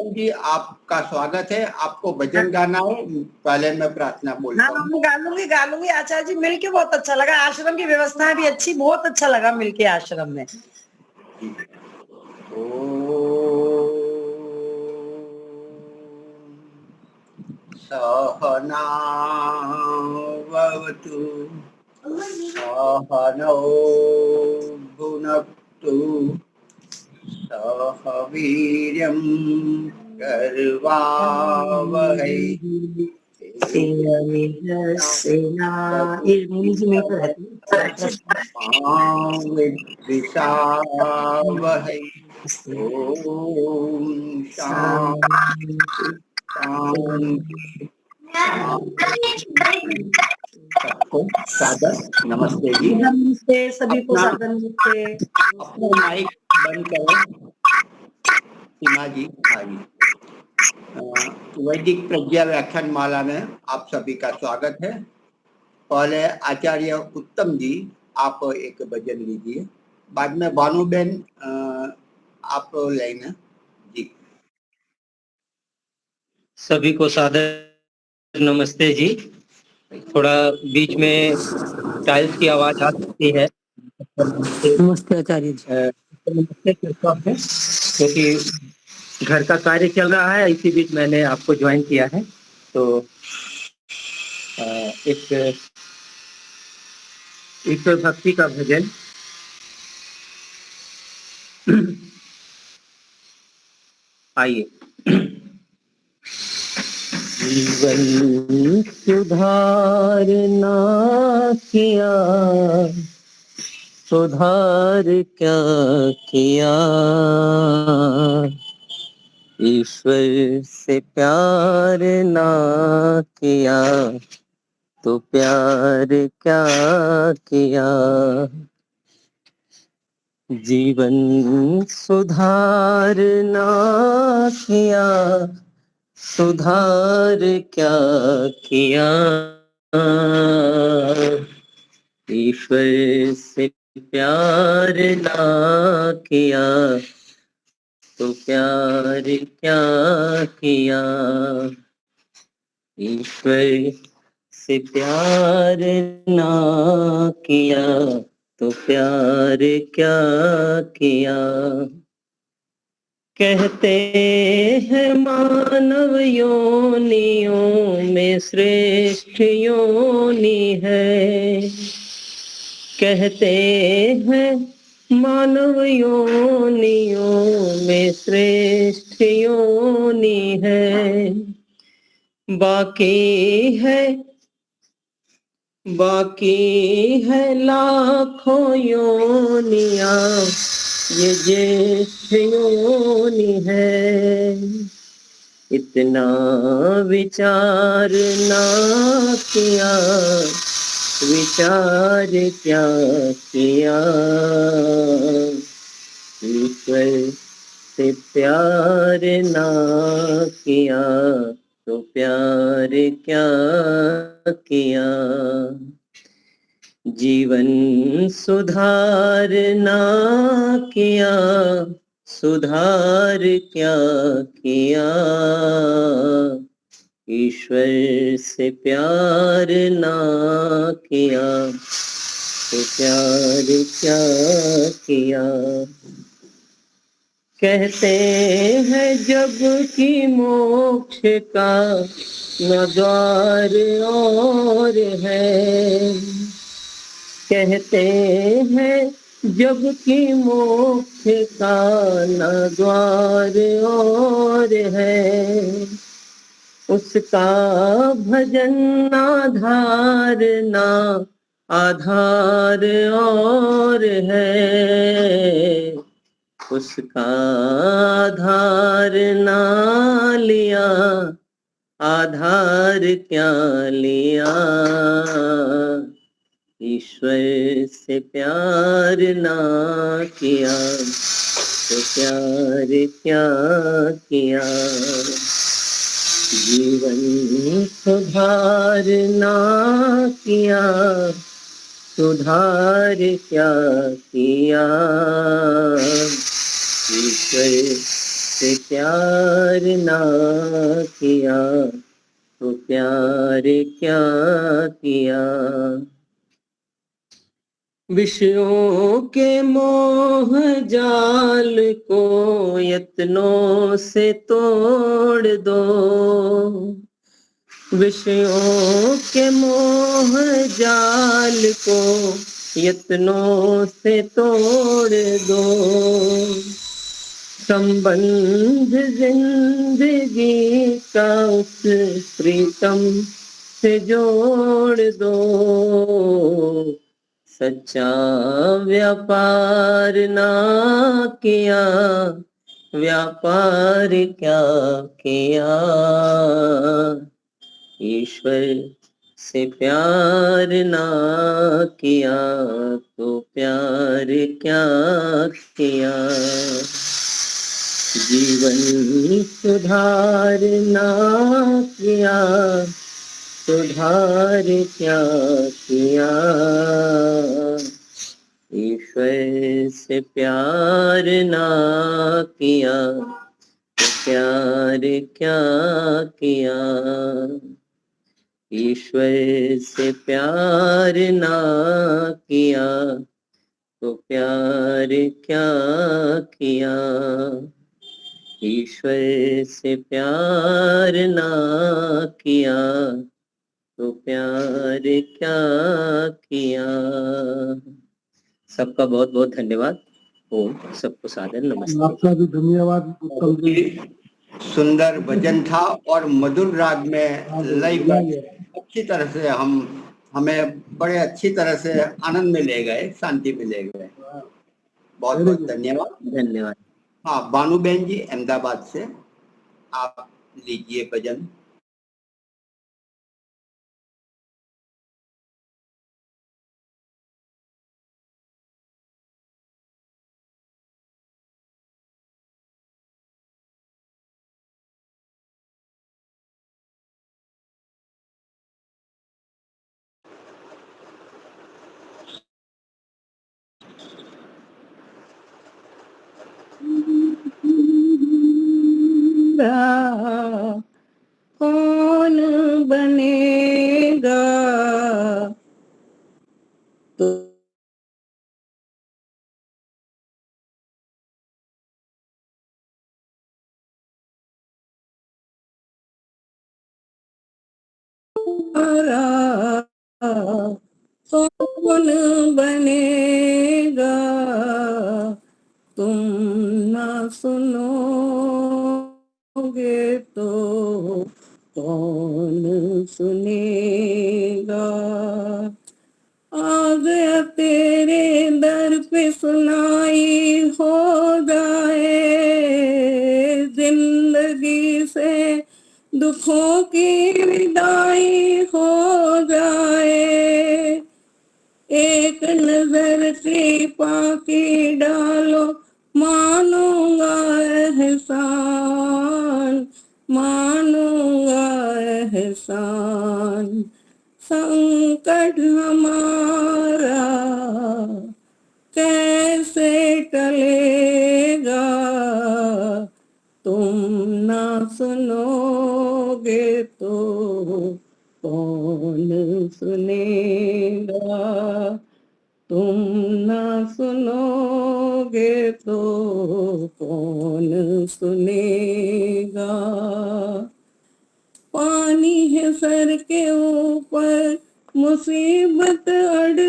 उत्तम जी, आपका स्वागत है। आपको भजन गाना है, पहले मैं प्रार्थना बोलता हाँ, हूँ। मैं गा लूंगी आचार्य जी। मिलके बहुत अच्छा लगा, आश्रम की व्यवस्था भी अच्छी, बहुत अच्छा लगा मिलके आश्रम में। सहना भवतु सहनौ भुनक्तु सह वीर्यं करवावहै विद्विषावहै। ओम शांति शांति। सबको सादर नमस्ते जी। नमस्ते सभी को, अपना सादर नमस्ते। अपना माइक बंद करो सीमा जी। हाँ जी। वैदिक प्रज्ञा व्याख्यान माला में आप सभी का स्वागत है। पहले आचार्य उत्तम जी आप एक भजन लीजिए, बाद में भानुबेन आप लेना जी। सभी को सादर नमस्ते जी। थोड़ा बीच में टाइल्स की आवाज आ सकती है। नमस्ते आचार्य जी। नमस्ते क्योंकि घर का कार्य चल रहा है, इसी बीच मैंने आपको ज्वाइन किया है। तो एक ईश्वर भक्ति का भजन आइए। जीवन सुधारना किया, सुधार क्या किया, ईश्वर से प्यार ना किया तो प्यार क्या किया। जीवन सुधारना किया, सुधार क्या किया, ईश्वर से प्यार ना किया तो प्यार क्या किया। ईश्वर से प्यार ना किया तो प्यार क्या किया। कहते हैं मानव योनियों में श्रेष्ठ योनि है, कहते हैं मानव योनियों में श्रेष्ठ योनि है। बाकी है लाखों योनियां, ये ज्येष्ठ योनि है। इतना विचार ना किया, विचार क्या किया, ईश्वर से प्यार ना किया तो प्यार क्या किया। जीवन सुधारना किया, सुधार क्या किया, ईश्वर से प्यार ना किया तो प्यार क्या किया। कहते हैं जब कि मोक्ष का न द्वार और है, कहते हैं जब कि मोक्ष का न द्वार और है, उसका भजन आधार ना आधार और है, उसका आधार ना लिया आधार क्या लिया। ईश्वर से प्यार ना किया तो प्यार क्या किया। जीवन सुधारना किया, सुधार क्या किया, ईश्वर से प्यार ना किया तो प्यार क्या किया। विषयों के मोह जाल को यत्नों से तोड़ दो। विषयों के मोह जाल को यत्नों से तोड़ दो। संबंध जिंदगी का उस प्रीतम से जोड़ दो। सच्चा व्यापार ना किया व्यापार क्या किया। ईश्वर से प्यार ना किया तो प्यार क्या किया। जीवन सुधारना किया सुधार क्या किया। ईश्वर से प्यार ना किया तो प्यार क्या किया। ईश्वर से प्यार ना किया तो प्यार क्या किया। ईश्वर से प्यार ना किया तो प्यार क्या किया। सबका बहुत बहुत धन्यवाद। ओम सबको सादर नमस्ते। आपका भी धन्यवाद उत्तम जी। सुंदर भजन था और मधुर राग में लय अच्छी तरह से हमें बड़े अच्छी तरह से आनंद में ले गए, शांति में ले गए। बहुत बहुत धन्यवाद। धन्यवाद। हाँ, बानूबेन जी अहमदाबाद से आप लीजिए भजन। कौन बनेगा तो कौन बनेगा तुम ना सुनोगे तो कौन सुनेगा। आ गया तेरे दर पे सुनाई हो जाए जिंदगी से दुखों की विदाई हो जाए। एक नजर कृपा की डालो मानूंगा एहसान मानूंगा एहसान। संकट हमारा कैसे टलेगा तुम ना सुनोगे तो कौन सुनेगा। तुम ना सुनोगे तो कौन सुनेगा। पानी है सर के ऊपर मुसीबत अड़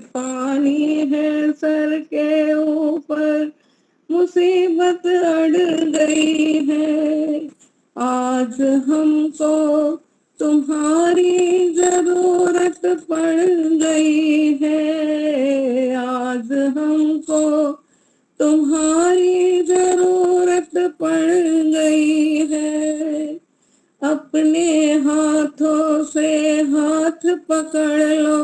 पानी है सर के ऊपर मुसीबत अड़ गई है। आज हमको तुम्हारी जरूरत पड़ गई है। आज हमको तुम्हारी जरूरत पड़ गई है। अपने हाथों से हाथ पकड़ लो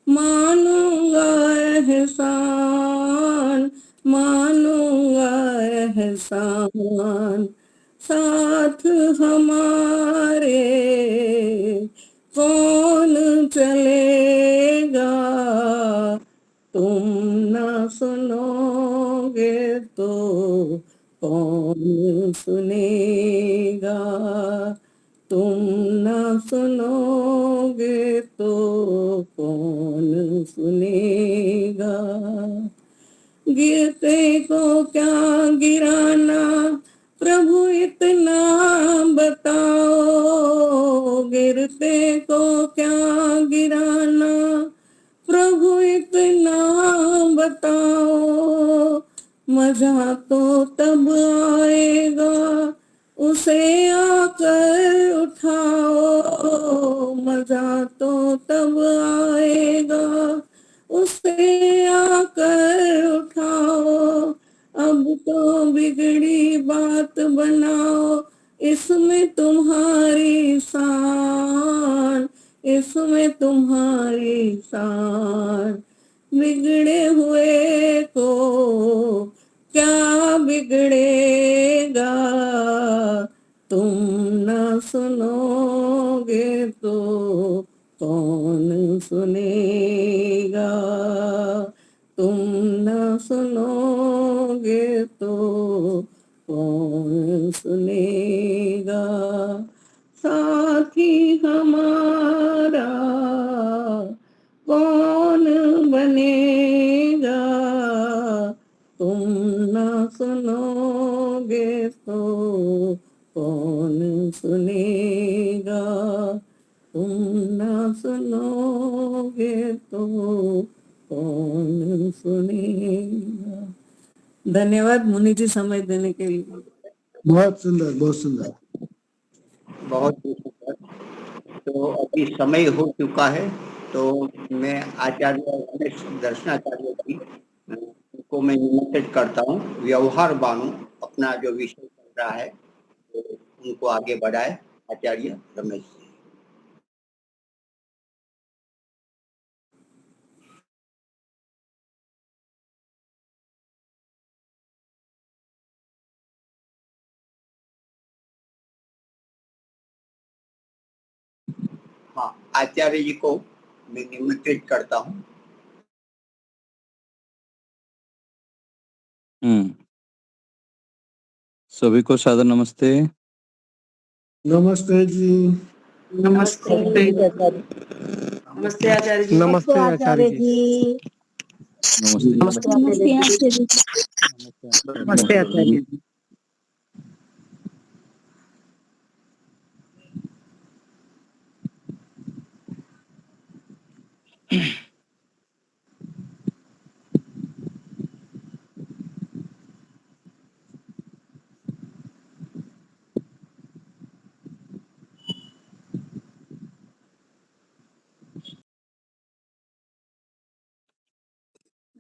मानूंगा एहसान मानूंगा एहसान। साथ हमारे कौन चलेगा तुम ना सुनोगे कौन सुनेगा। तुम न सुनोगे तो कौन सुनेगा। गिरते को क्या गिराना प्रभु इतना बताओ। गिरते को क्या गिराना प्रभु इतना बताओ। मजा तो तब आएगा उसे आकर उठाओ। मजा तो तब आएगा उसे आकर उठाओ। अब तो बिगड़ी बात बनाओ इसमें तुम्हारी शान। इसमें तुम्हारी शान। बिगड़े हुए को क्या बिगड़ेगा। तुम न सुनोगे तो कौन सुनेगा। तुम न सुनोगे तो कौन सुनेगा। साथी हमारा कौन बनेगा। तुम न सुनोगे तो कौन सुनेगा। तुम न सुनोगे तो कौन सुनेगा। धन्यवाद मुनि जी समय देने के लिए। बहुत सुंदर, बहुत सुंदर। बहुत ही सुंदर। तो अभी समय हो चुका है, तो मैं आचार्य रमेश दर्शनाचार्य जी को मैं निमंत्रित करता हूँ। व्यवहार बानु अपना जो विषय चल रहा है तो उनको आगे बढ़ाए आचार्य रमेश जी। हाँ, आचार्य जी को मैं निमंत्रित करता हूँ। सभी को सादर नमस्ते। नमस्ते जी। नमस्ते नमस्ते आचार्य जी। नमस्ते आचार्य जी। नमस्ते नमस्ते आचार्य जी। नमस्ते आचार्य जी।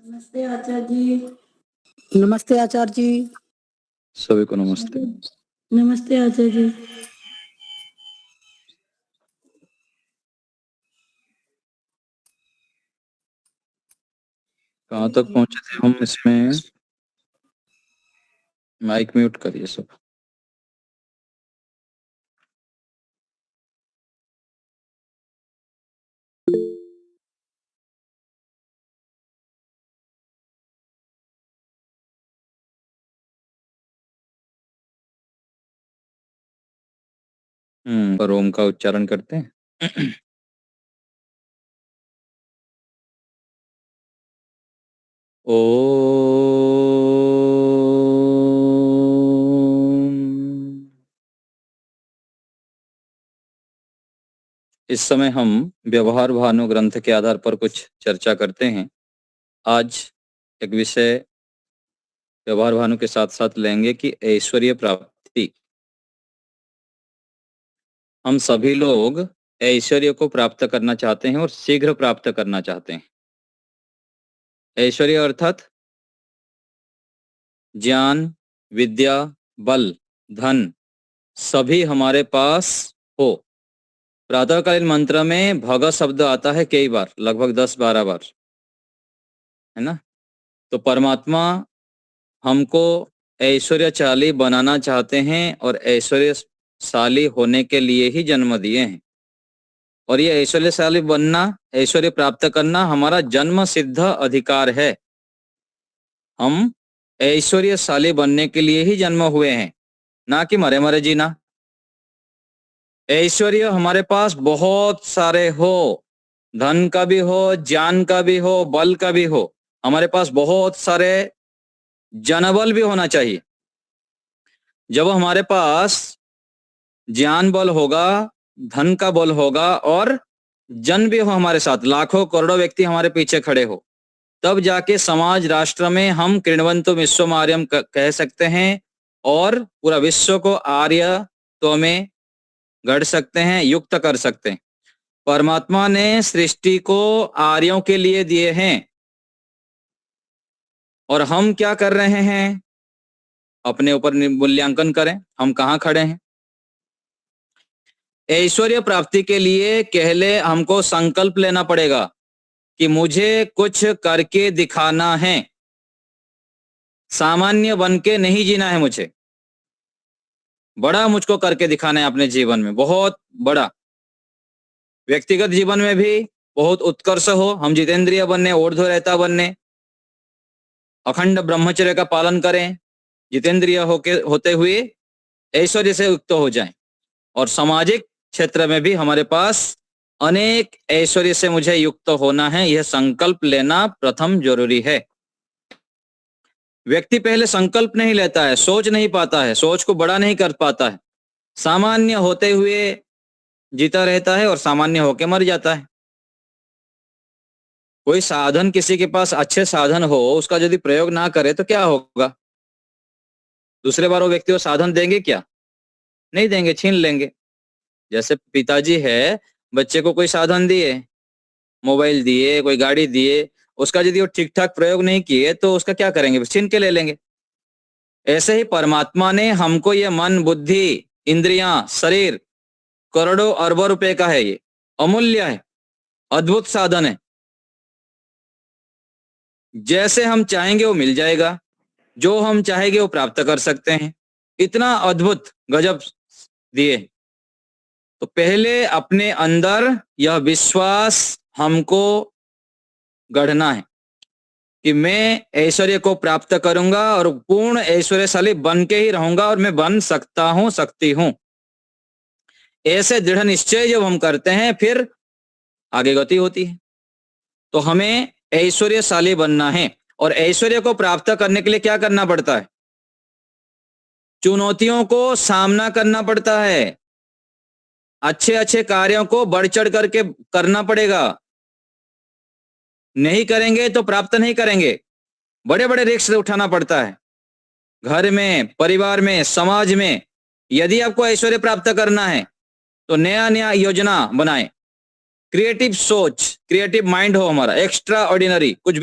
नमस्ते आचार्य जी। नमस्ते आचार्य जी। सभी को नमस्ते। नमस्ते आचार्य जी। कहाँ तक पहुंचे थे हम इसमें? माइक म्यूट करिए सब। पर ओम का उच्चारण करते हैं। ओम। इस समय हम व्यवहार भानु ग्रंथ के आधार पर कुछ चर्चा करते हैं। आज एक विषय व्यवहार भानु के साथ साथ लेंगे कि ऐश्वर्य प्राप्ति। हम सभी लोग ऐश्वर्य को प्राप्त करना चाहते हैं और शीघ्र प्राप्त करना चाहते हैं। ऐश्वर्य अर्थात ज्ञान, विद्या, बल, धन सभी हमारे पास हो। प्रातःकालीन मंत्र में भग शब्द आता है कई बार, लगभग 10-12 बार, है ना। तो परमात्मा हमको ऐश्वर्यशाली बनाना चाहते हैं और ऐश्वर्यशाली होने के लिए ही जन्म दिए हैं। और ये ऐश्वर्यशाली बनना, ऐश्वर्य प्राप्त करना हमारा जन्म सिद्ध अधिकार है। हम ऐश्वर्यशाली बनने के लिए ही जन्म हुए हैं, ना कि मरे मरे जीना। ऐश्वर्य हमारे पास बहुत सारे हो, धन का भी हो, ज्ञान का भी हो, बल का भी हो, हमारे पास बहुत सारे जनबल भी होना चाहिए। जब हमारे पास ज्ञान बल होगा, धन का बल होगा और जन भी हो हमारे साथ, लाखों करोड़ों व्यक्ति हमारे पीछे खड़े हो, तब जाके समाज राष्ट्र में हम कृण्वंतो विश्वम आर्यम कह सकते हैं और पूरा विश्व को आर्यत्व में गढ़ सकते हैं, युक्त कर सकते हैं। परमात्मा ने सृष्टि को आर्यों के लिए दिए हैं और हम क्या कर रहे हैं? अपने ऊपर मूल्यांकन करें, हम कहाँ खड़े हैं। ऐश्वर्य प्राप्ति के लिए पहले हमको संकल्प लेना पड़ेगा कि मुझे कुछ करके दिखाना है, सामान्य बन के नहीं जीना है, मुझे बड़ा मुझको करके दिखाना है अपने जीवन में, बहुत बड़ा। व्यक्तिगत जीवन में भी बहुत उत्कर्ष हो, हम जितेंद्रिय बनने, ऊर्ध्वरेता बनने, अखंड ब्रह्मचर्य का पालन करें, जितेंद्रिय होते हुए ऐश्वर्य से युक्त हो जाएं। और सामाजिक क्षेत्र में भी हमारे पास अनेक ऐश्वर्य से मुझे युक्त होना है, यह संकल्प लेना प्रथम जरूरी है। व्यक्ति पहले संकल्प नहीं लेता है, सोच नहीं पाता है, सोच को बड़ा नहीं कर पाता है, सामान्य होते हुए जीता रहता है और सामान्य होके मर जाता है। कोई साधन किसी के पास अच्छे साधन हो, उसका यदि प्रयोग ना करे तो क्या होगा? दूसरे बार वो व्यक्ति को साधन देंगे क्या? नहीं देंगे, छीन लेंगे। जैसे पिताजी है, बच्चे को कोई साधन दिए, मोबाइल दिए, कोई गाड़ी दिए, उसका यदि वो ठीक ठाक प्रयोग नहीं किए तो उसका क्या करेंगे? छीन के ले लेंगे। ऐसे ही परमात्मा ने हमको ये मन, बुद्धि, इंद्रियां, शरीर करोड़ों अरबों रुपए का है, ये अमूल्य है, अद्भुत साधन है। जैसे हम चाहेंगे वो मिल जाएगा, जो हम चाहेंगे वो प्राप्त कर सकते हैं, इतना अद्भुत गजब दिए। तो पहले अपने अंदर यह विश्वास हमको गढ़ना है कि मैं ऐश्वर्य को प्राप्त करूंगा और पूर्ण ऐश्वर्यशाली बन के ही रहूंगा और मैं बन सकता हूं, सकती हूं। ऐसे दृढ़ निश्चय जब हम करते हैं फिर आगे गति होती है। तो हमें ऐश्वर्यशाली बनना है और ऐश्वर्य को प्राप्त करने के लिए क्या करना पड़ता है? चुनौतियों को सामना करना पड़ता है, अच्छे अच्छे कार्यों को बढ़ चढ़ करके करना पड़ेगा। नहीं करेंगे तो प्राप्त नहीं करेंगे, बड़े बड़े रिस्क उठाना पड़ता है, घर में, परिवार में, समाज में। यदि आपको ऐश्वर्य प्राप्त करना है तो नया नया योजना बनाएं, क्रिएटिव सोच, क्रिएटिव माइंड हो हमारा, एक्स्ट्रा ऑर्डिनरी, कुछ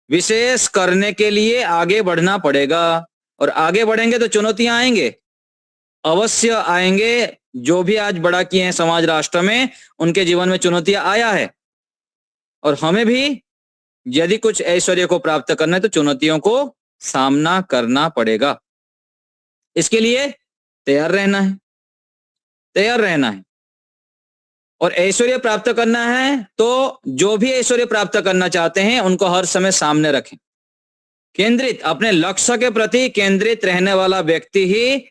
विशेष करने के लिए आगे बढ़ना पड़ेगा। और आगे बढ़ेंगे तो चुनौतियां आएंगे, अवश्य आएंगे। जो भी आज बड़ा किए हैं समाज राष्ट्र में, उनके जीवन में चुनौतियां आया है और हमें भी यदि कुछ ऐश्वर्य को प्राप्त करना है तो चुनौतियों को सामना करना पड़ेगा। इसके लिए तैयार रहना है, तैयार रहना है। और ऐश्वर्य प्राप्त करना है तो जो भी ऐश्वर्य प्राप्त करना चाहते हैं उनको हर समय सामने रखें, केंद्रित, अपने लक्ष्य के प्रति केंद्रित रहने वाला व्यक्ति ही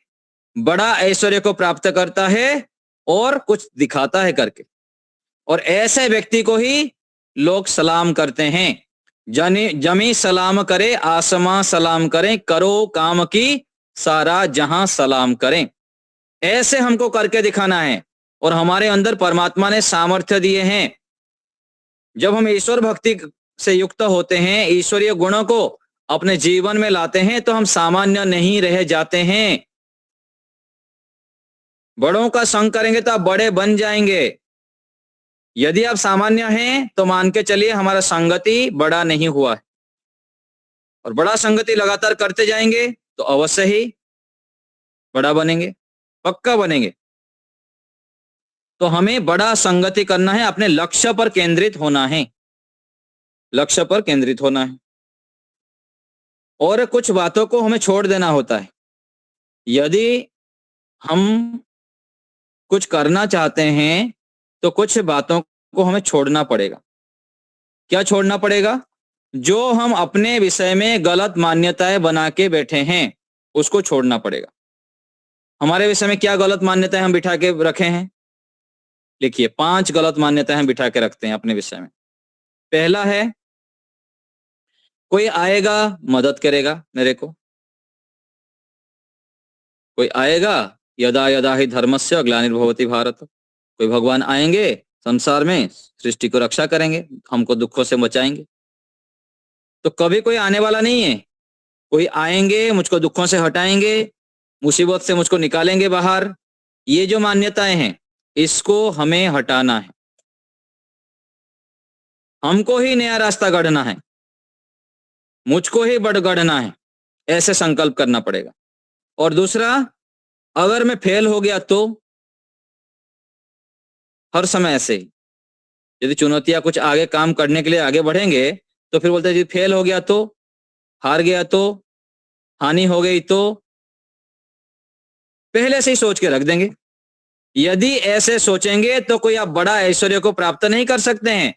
बड़ा ऐश्वर्य को प्राप्त करता है और कुछ दिखाता है करके। और ऐसे व्यक्ति को ही लोग सलाम करते हैं। जमी सलाम करे, आसमां सलाम करें, करो काम की सारा जहां सलाम करें। ऐसे हमको करके दिखाना है और हमारे अंदर परमात्मा ने सामर्थ्य दिए हैं। जब हम ईश्वर भक्ति से युक्त होते हैं, ईश्वरीय गुणों को अपने जीवन में लाते हैं तो हम सामान्य नहीं रह जाते हैं। बड़ों का संग करेंगे तो आप बड़े बन जाएंगे। यदि आप सामान्य हैं तो मान के चलिए हमारा संगति बड़ा नहीं हुआ है, और बड़ा संगति लगातार करते जाएंगे तो अवश्य ही बड़ा बनेंगे, पक्का बनेंगे। तो हमें बड़ा संगति करना है, अपने लक्ष्य पर केंद्रित होना है, लक्ष्य पर केंद्रित होना है। और कुछ बातों को हमें छोड़ देना होता है। यदि हम कुछ करना चाहते हैं तो कुछ बातों को हमें छोड़ना पड़ेगा। क्या छोड़ना पड़ेगा? जो हम अपने विषय में गलत मान्यताएं बना के बैठे हैं उसको छोड़ना पड़ेगा। हमारे विषय में क्या गलत मान्यताएं हम बिठा के रखे हैं? लिखिए, 5 गलत मान्यताएं हम बिठा के रखते हैं अपने विषय में। पहला है, कोई आएगा मदद करेगा मेरे को। कोई आएगा, यदा यदा ही धर्मस्य ग्लानिर्भवति भारत। कोई भगवान आएंगे संसार में, सृष्टि को रक्षा करेंगे, हमको दुखों से बचाएंगे। तो कभी कोई आने वाला नहीं है। कोई आएंगे, मुझको दुखों से हटाएंगे, मुसीबत से मुझको निकालेंगे बाहर। ये जो मान्यताएं हैं इसको हमें हटाना है। हमको ही नया रास्ता गढ़ना है, मुझको ही गढ़ना है, ऐसे संकल्प करना पड़ेगा। और दूसरा, अगर मैं फेल हो गया तो हर समय ऐसे ही, यदि चुनौतियां कुछ आगे काम करने के लिए आगे बढ़ेंगे तो फिर बोलते हैं जी फेल हो गया तो, हार गया तो, हानि हो गई तो, पहले से ही सोच के रख देंगे। यदि ऐसे सोचेंगे तो कोई आप बड़ा ऐश्वर्य को प्राप्त नहीं कर सकते हैं,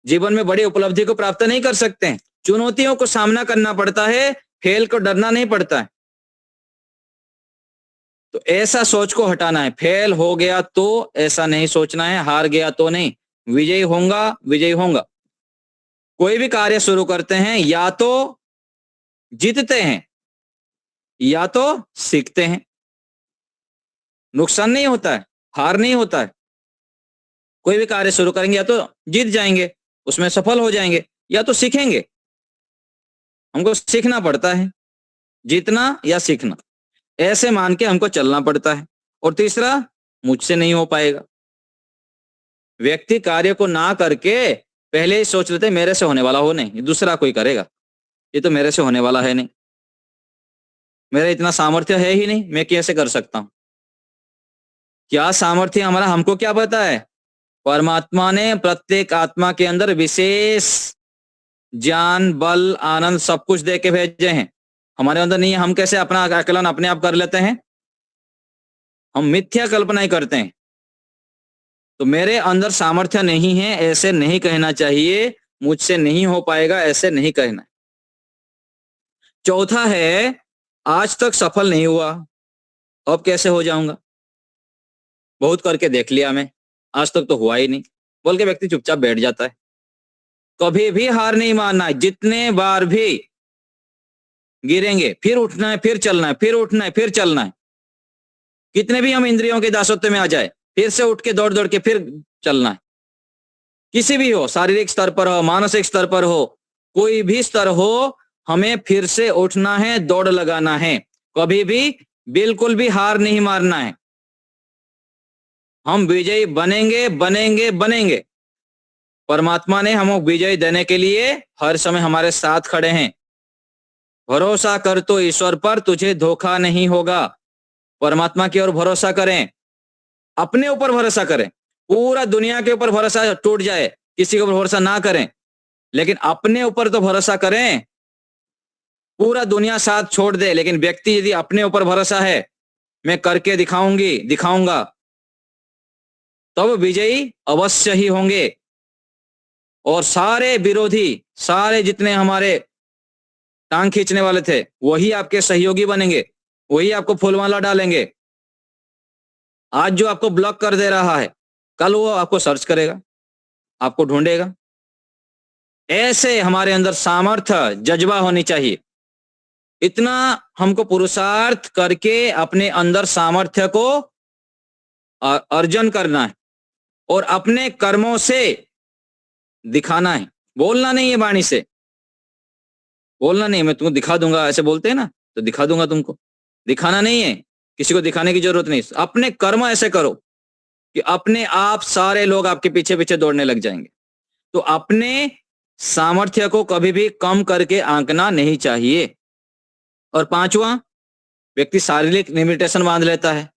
जीवन में बड़ी उपलब्धि को प्राप्त नहीं कर सकते हैं। चुनौतियों को सामना करना पड़ता है, फेल को डरना नहीं पड़ता है। तो ऐसा सोच को हटाना है। फेल हो गया तो ऐसा नहीं सोचना है, हार गया तो नहीं, विजयी होऊंगा, विजयी होऊंगा। कोई भी कार्य शुरू करते हैं या तो जीतते हैं या तो सीखते हैं। नुकसान नहीं होता है, हार नहीं होता है। कोई भी कार्य शुरू करेंगे या तो जीत जाएंगे, उसमें सफल हो जाएंगे, या तो सीखेंगे। हमको सीखना पड़ता है, जीतना या सीखना, ऐसे मान के हमको चलना पड़ता है। और तीसरा, मुझसे नहीं हो पाएगा। व्यक्ति कार्य को ना करके पहले ही सोच लेते मेरे से होने वाला हो नहीं, दूसरा कोई करेगा, ये तो मेरे से होने वाला है नहीं, मेरा इतना सामर्थ्य है ही नहीं, मैं कैसे कर सकता हूं। क्या सामर्थ्य हमारा हमको क्या पता है? परमात्मा ने प्रत्येक आत्मा के अंदर विशेष ज्ञान, बल, आनंद सब कुछ दे के भेजे हैं। हमारे अंदर नहीं है, हम कैसे अपना आकलन अपने आप कर लेते हैं? हम मिथ्या कल्पना ही करते हैं। तो मेरे अंदर सामर्थ्य नहीं है ऐसे नहीं कहना चाहिए, मुझसे नहीं हो पाएगा ऐसे नहीं कहना। चौथा है, आज तक सफल नहीं हुआ, अब कैसे हो जाऊंगा? बहुत करके देख लिया मैं, आज तक तो हुआ ही नहीं, बोल के व्यक्ति चुपचाप बैठ जाता है। कभी भी हार नहीं मानना है। जितने बार भी गिरेंगे फिर उठना है, फिर चलना है, फिर उठना है, फिर चलना है। कितने भी हम इंद्रियों के दासत्व में आ जाए, फिर से उठ के दौड़ दौड़ के फिर चलना है। किसी भी हो, शारीरिक स्तर पर हो, मानसिक स्तर पर हो, कोई भी स्तर हो, हमें फिर से उठना है, दौड़ लगाना है। कभी भी बिल्कुल भी हार नहीं मारना है। हम विजयी बनेंगे बनेंगे बनेंगे। परमात्मा ने हमको विजय देने के लिए हर समय हमारे साथ खड़े हैं। भरोसा कर तो ईश्वर पर, तुझे धोखा नहीं होगा। परमात्मा की ओर भरोसा करें, अपने ऊपर भरोसा करें। पूरा दुनिया के ऊपर भरोसा टूट जाए, किसी के ऊपर भरोसा ना करें, लेकिन अपने ऊपर तो भरोसा करें। पूरा दुनिया साथ छोड़ दे, लेकिन व्यक्ति यदि अपने ऊपर भरोसा है, मैं करके दिखाऊंगी, दिखाऊंगा, तब विजयी अवश्य ही होंगे। और सारे विरोधी, सारे जितने हमारे टांग खींचने वाले थे, वही आपके सहयोगी बनेंगे, वही आपको फूलमाला डालेंगे। आज जो आपको ब्लॉक कर दे रहा है, कल वो आपको सर्च करेगा, आपको ढूंढेगा। ऐसे हमारे अंदर सामर्थ्य, जज्बा होनी चाहिए। इतना हमको पुरुषार्थ करके अपने अंदर सामर्थ्य को अर्जन करना है और अपने कर्मों से दिखाना है। बोलना नहीं है वाणी से, बोलना नहीं मैं तुमको दिखा दूंगा, ऐसे बोलते हैं ना, तो दिखा दूंगा तुमको। दिखाना नहीं है, किसी को दिखाने की जरूरत नहीं। अपने कर्म ऐसे करो कि अपने आप सारे लोग आपके पीछे पीछे दौड़ने लग जाएंगे। तो अपने सामर्थ्य को कभी भी कम करके आंकना नहीं चाहिए। और पांचवा, व्यक्ति शारीरिक लिमिटेशन बांध लेता है,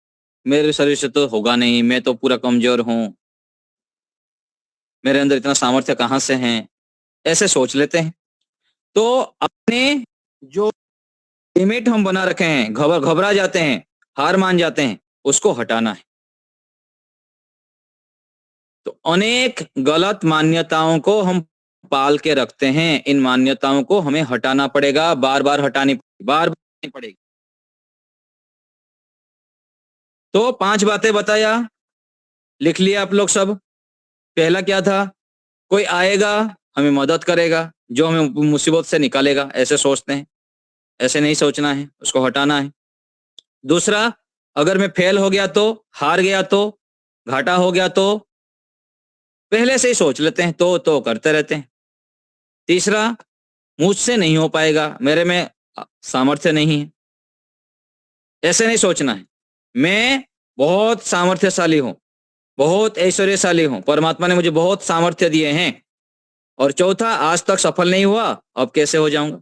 मेरे शरीर से तो होगा नहीं, मैं तो पूरा कमजोर हूं, मेरे अंदर इतना सामर्थ्य कहां से है, ऐसे सोच लेते हैं। तो अपने जो लिमिट हम बना रखे हैं, घबरा जाते हैं, हार मान जाते हैं, उसको हटाना है। तो अनेक गलत मान्यताओं को हम पाल के रखते हैं, इन मान्यताओं को हमें हटाना पड़ेगा, बार बार हटानी पड़ेगी। तो 5 बातें बताया, लिख लिया आप लोग सब। पहला क्या था? कोई आएगा हमें मदद करेगा, जो हमें मुसीबत से निकालेगा, ऐसे सोचते हैं। ऐसे नहीं सोचना है, उसको हटाना है। दूसरा, अगर मैं फेल हो गया तो, हार गया तो, घाटा हो गया तो, पहले से ही सोच लेते हैं, तो करते रहते हैं। तीसरा, मुझसे नहीं हो पाएगा, मेरे में सामर्थ्य नहीं है, ऐसे नहीं सोचना है। मैं बहुत सामर्थ्यशाली हूं, बहुत ऐश्वर्यशाली हूं, परमात्मा ने मुझे बहुत सामर्थ्य दिए हैं। और चौथा, आज तक सफल नहीं हुआ, अब कैसे हो जाऊंगा।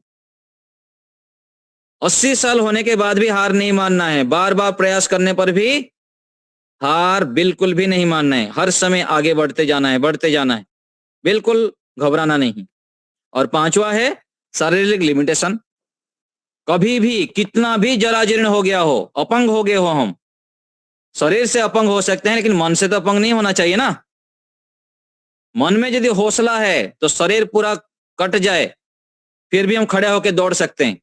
80 साल होने के बाद भी हार नहीं मानना है, बार बार प्रयास करने पर भी हार बिल्कुल भी नहीं मानना है, हर समय आगे बढ़ते जाना है, बिल्कुल घबराना नहीं। और 5वां है शारीरिक लिमिटेशन। कभी भी कितना भी जराजीर्ण हो गया हो, अपंग हो गए हो हम, शरीर से अपंग हो सकते हैं लेकिन मन से तो अपंग नहीं होना चाहिए ना। मन में यदि हौसला है तो शरीर पूरा कट जाए फिर भी हम खड़े होकर दौड़ सकते हैं।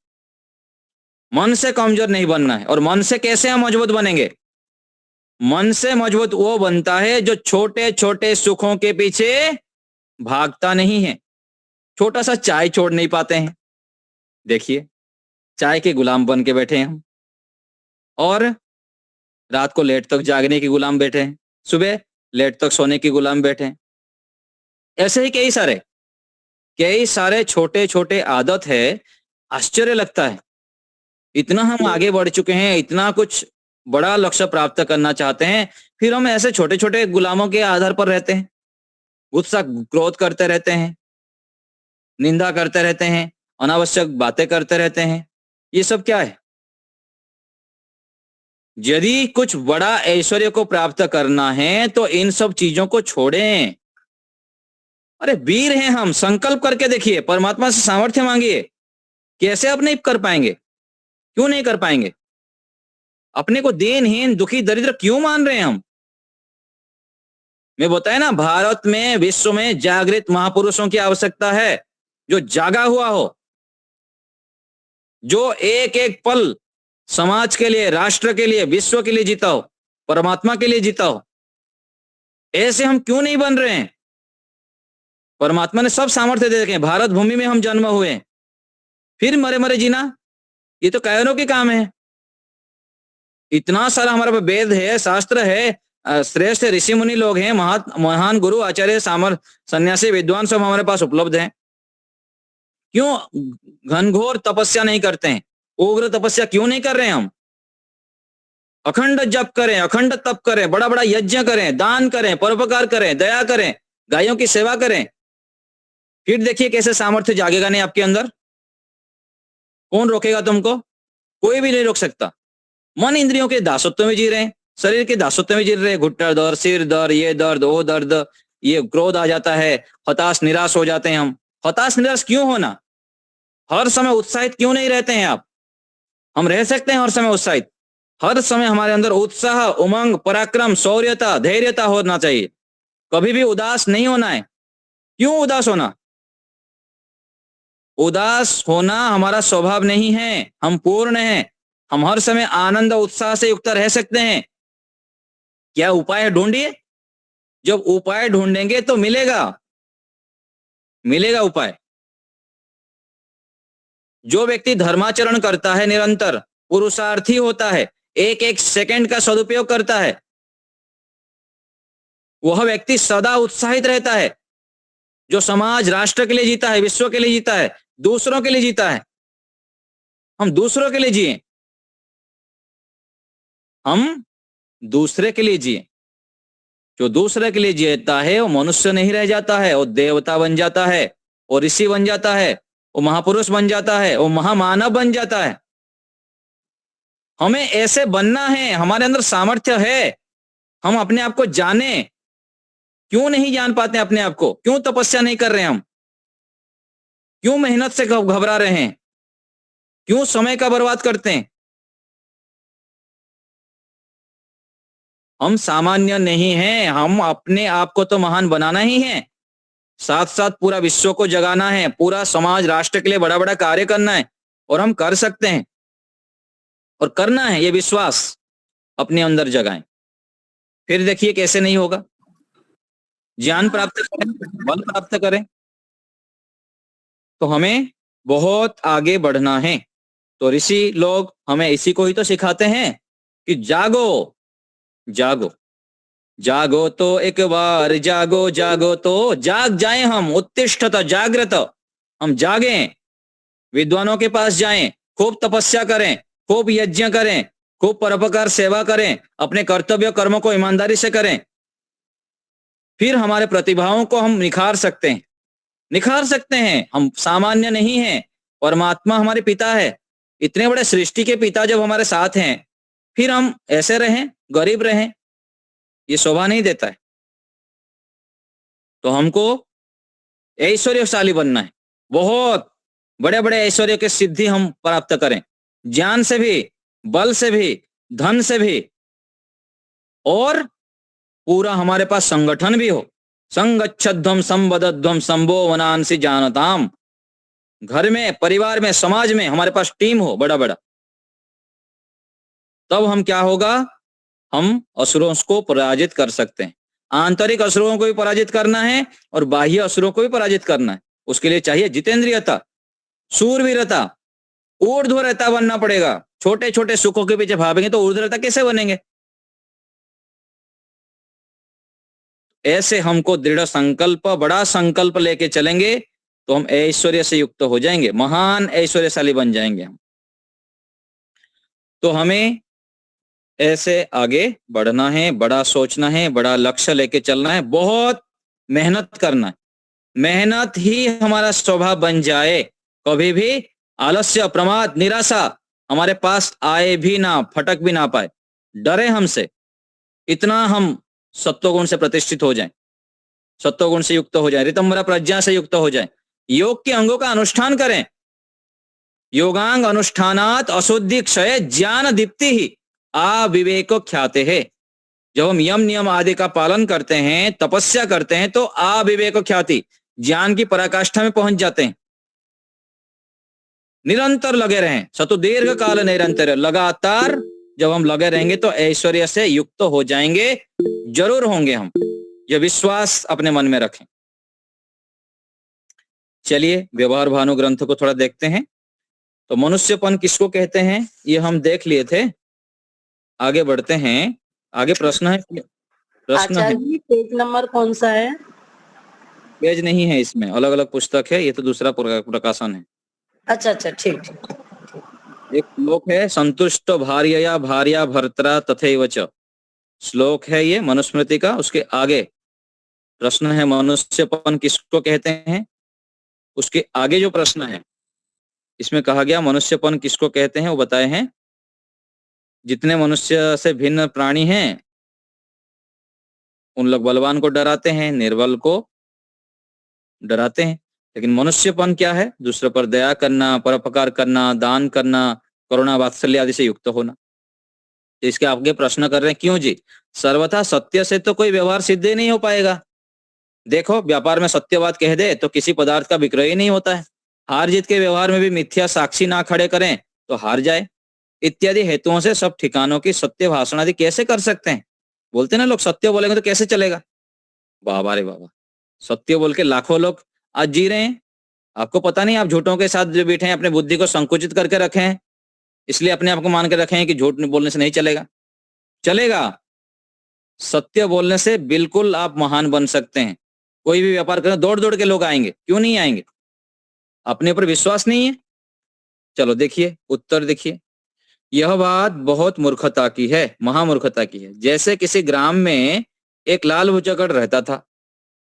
मन से कमजोर नहीं बनना है। और मन से कैसे हम मजबूत बनेंगे? मन से मजबूत वो बनता है जो छोटे छोटे सुखों के पीछे भागता नहीं है। छोटा सा चाय छोड़ नहीं पाते हैं, देखिए चाय के गुलाम बन के बैठे हैं हम, और रात को लेट तक जागने के गुलाम बैठे हैं, सुबह लेट तक सोने के गुलाम बैठे हैं। ऐसे ही कई सारे छोटे छोटे आदत है। आश्चर्य लगता है, इतना हम आगे बढ़ चुके हैं, इतना कुछ बड़ा लक्ष्य प्राप्त करना चाहते हैं, फिर हम ऐसे छोटे छोटे गुलामों के आधार पर रहते हैं, गुस्सा क्रोध करते रहते हैं, निंदा करते रहते हैं, अनावश्यक बातें करते रहते हैं। ये सब क्या है? यदि कुछ बड़ा ऐश्वर्य को प्राप्त करना है तो इन सब चीजों को छोड़ें। अरे वीर हैं हम, संकल्प करके देखिए, परमात्मा से सामर्थ्य मांगिए। कैसे आप नहीं कर पाएंगे? क्यों नहीं कर पाएंगे? अपने को दीनहीन, दुखी, दरिद्र क्यों मान रहे हैं हम? मैं बताया ना, भारत में, विश्व में जागृत महापुरुषों की आवश्यकता है, जो जागा हुआ हो, जो एक एक पल समाज के लिए, राष्ट्र के लिए, विश्व के लिए जीता हो, परमात्मा के लिए जीता हो। ऐसे हम क्यों नहीं बन रहे हैं? परमात्मा ने सब सामर्थ्य दे रखे हैं, भारत भूमि में हम जन्म हुए, फिर मरे मरे जीना, ये तो कायरों के काम है। इतना सारा हमारे पास वेद है, शास्त्र है, श्रेष्ठ ऋषि मुनि लोग हैं, महान गुरु, आचार्य, सन्यासी, विद्वान सब हमारे पास उपलब्ध हैं। क्यों घनघोर तपस्या नहीं करते हैं? उग्र तपस्या क्यों नहीं कर रहे हैं हम? अखंड जप करें, अखंड तप करें, बड़ा बड़ा यज्ञ करें, दान करें, परोपकार करें, दया करें, गायों की सेवा करें, फिर देखिए कैसे सामर्थ्य जागेगा नहीं आपके अंदर। कौन रोकेगा तुमको? कोई भी नहीं रोक सकता। मन इंद्रियों के दासत्व में जी रहे हैं, शरीर के दासत्व में जी रहे हैं, घुटना दर्द, सिर दर्द, ये दर्द, वो दर्द, ये क्रोध आ जाता है, हताश निराश हो जाते हैं हम। हताश निराश क्यों होना? हर समय उत्साहित क्यों नहीं रहते हैं आप? हम रह सकते हैं हर समय उत्साहित। हर समय हमारे अंदर उत्साह, उमंग, पराक्रम, शौर्यता, धैर्यता होना चाहिए। कभी भी उदास नहीं होना है। क्यों उदास होना? उदास होना हमारा स्वभाव नहीं है, हम पूर्ण हैं। हम हर समय आनंद उत्साह से युक्त रह सकते हैं। क्या उपाय ढूंढिए, जब उपाय ढूंढेंगे तो मिलेगा उपाय। जो व्यक्ति धर्माचरण करता है, निरंतर पुरुषार्थी होता है, एक एक सेकंड का सदुपयोग करता है, वह व्यक्ति सदा उत्साहित रहता है। जो समाज, राष्ट्र के लिए जीता है, विश्व के लिए जीता है, दूसरों के लिए जीता है। हम दूसरों के लिए जिए, हम दूसरे के लिए जिए। जो दूसरे के लिए जीता है वो मनुष्य नहीं रह जाता है, वो देवता बन जाता है, वो ऋषि बन जाता है, वो महापुरुष बन जाता है, वो महामानव बन जाता है। हमें ऐसे बनना है, हमारे अंदर सामर्थ्य है। हम अपने आप को जाने। क्यों नहीं जान पाते अपने आप को? क्यों तपस्या नहीं कर रहे हम? क्यों मेहनत से घबरा रहे हैं? क्यों समय का बर्बाद करते हैं? हम सामान्य नहीं हैं, हम अपने आप को तो महान बनाना ही है। साथ साथ पूरा विश्व को जगाना है, पूरा समाज राष्ट्र के लिए बड़ा बड़ा कार्य करना है, और हम कर सकते हैं और करना है, ये विश्वास अपने अंदर जगाएं। फिर देखिए कैसे नहीं होगा। ज्ञान प्राप्त करें, बल प्राप्त करें, तो हमें बहुत आगे बढ़ना है। तो ऋषि लोग हमें इसी को ही तो सिखाते हैं कि जागो जागो जागो, तो एक बार जागो जागो, तो जाग जाएं हम, उत्तिष्ठत जागृत, हम जागें, विद्वानों के पास जाएं, खूब तपस्या करें, खूब यज्ञ करें, खूब परोपकार सेवा करें, अपने कर्तव्य कर्मों को ईमानदारी से करें। फिर हमारे प्रतिभाओं को हम निखार सकते हैं, निखार सकते हैं। हम सामान्य नहीं हैं, परमात्मा हमारे पिता है, इतने बड़े सृष्टि के पिता जब हमारे साथ हैं, फिर हम ऐसे रहें, गरीब रहें, ये शोभा नहीं देता है। तो हमको ऐश्वर्यशाली बनना है, बहुत बड़े बड़े ऐश्वर्य के सिद्धि हम प्राप्त करें, ज्ञान से भी, बल से भी, धन से भी, और पूरा हमारे पास संगठन भी हो। संगच्छध्वम संबद्धध्वम संभो वनांसि जानताम। घर में, परिवार में, समाज में हमारे पास टीम हो बड़ा बड़ा, तब हम क्या होगा, हम असुरों को पराजित कर सकते हैं। आंतरिक असुरों को भी पराजित करना है और बाह्य असुरों को भी पराजित करना है। उसके लिए चाहिए जितेंद्रियता, शूरवीरता, ऊर्ध्वरता बनना पड़ेगा। छोटे छोटे सुखों के पीछे भागेंगे तो ऊर्ध्वरता कैसे बनेंगे? ऐसे हमको दृढ़ संकल्प, बड़ा संकल्प लेके चलेंगे तो हम ऐश्वर्य से युक्त हो जाएंगे, महान ऐश्वर्यशाली बन जाएंगे हम। तो हमें ऐसे आगे बढ़ना है, बड़ा सोचना है, बड़ा लक्ष्य लेके चलना है, बहुत मेहनत करना है। मेहनत ही हमारा स्वभाव बन जाए, कभी भी आलस्य, प्रमाद, निराशा हमारे पास आए भी ना, फटक भी ना पाए, डरे हमसे। इतना हम सत्वगुण से प्रतिष्ठित हो जाएं, सत्वगुण से युक्त हो जाएं, ऋतंभरा प्रज्ञा से युक्त हो जाएं, योग के अंगों का अनुष्ठान करें। योगांग अनुष्ठानात अशुद्धि क्षय ज्ञान दीप्ति ही अविवेको ख्याते है। जब हम यम नियम आदि का पालन करते हैं, तपस्या करते हैं, तो अविवेको ख्याति, ज्ञान की पराकाष्ठा में पहुंच जाते हैं। निरंतर लगे रहें, सतु दीर्घ काल निरंतर, लगातार जब हम लगे रहेंगे तो ऐश्वर्य से युक्त हो जाएंगे, जरूर होंगे हम। यह विश्वास अपने मन में रखें। चलिए व्यवहार भानु ग्रंथ को थोड़ा देखते हैं। तो मनुष्यपन किसको कहते हैं ये हम देख लिए थे, आगे बढ़ते हैं। आगे प्रश्न है, प्रश्न है। आचार्य जी पेज नंबर कौन सा है? पेज नहीं है इसमें, अलग अलग पुस्तक है, ये तो दूसरा प्रकाशन है। अच्छा अच्छा, ठीक ठीक। एक श्लोक है, संतुष्ट भार्यया भार्या भर्त्रा तथैव च, श्लोक है ये मनुस्मृति का। उसके आगे प्रश्न है, मनुष्यपन किसको कहते हैं। उसके आगे जो प्रश्न है, इसमें कहा गया मनुष्यपन किसको कहते हैं, वो बताए हैं। जितने मनुष्य से भिन्न प्राणी हैं, उन लोग बलवान को डराते हैं, निर्बल को डराते हैं। लेकिन मनुष्यपन क्या है? दूसरों पर दया करना, परोपकार करना, दान करना, करुणा वात्सल्य आदि से युक्त होना। तो इसके आगे प्रश्न कर रहे हैं, क्यों जी? सर्वथा सत्य से तो कोई व्यवहार सिद्ध ही नहीं हो पाएगा। देखो, व्यापार में सत्य बात कह दे तो किसी पदार्थ का विक्रय ही नहीं होता है। हार जीत के व्यवहार में भी मिथ्या साक्षी ना खड़े करें तो हार जाए, इत्यादि हेतुओं से सब ठिकानों की सत्य भाषण आदि कैसे कर सकते हैं? बोलते ना लोग, सत्य बोलेंगे तो कैसे चलेगा। बाबा रे बाबा, सत्य बोल के लाखों लोग आज जी रहे हैं। आपको पता नहीं, आप झूठों के साथ जो बैठे हैं, अपने बुद्धि को संकुचित करके रखे हैं, इसलिए अपने आप को मान के रखे हैं कि झूठ बोलने से नहीं चलेगा। चलेगा, सत्य बोलने से बिल्कुल आप महान बन सकते हैं। कोई भी व्यापार करें, दौड़ दौड़ के लोग आएंगे, क्यों नहीं आएंगे? अपने ऊपर विश्वास नहीं है। चलो देखिए, उत्तर देखिए। यह बात बहुत मूर्खता की है, महामूर्खता की है। जैसे किसी ग्राम में एक लाल भुचक्कड़ रहता था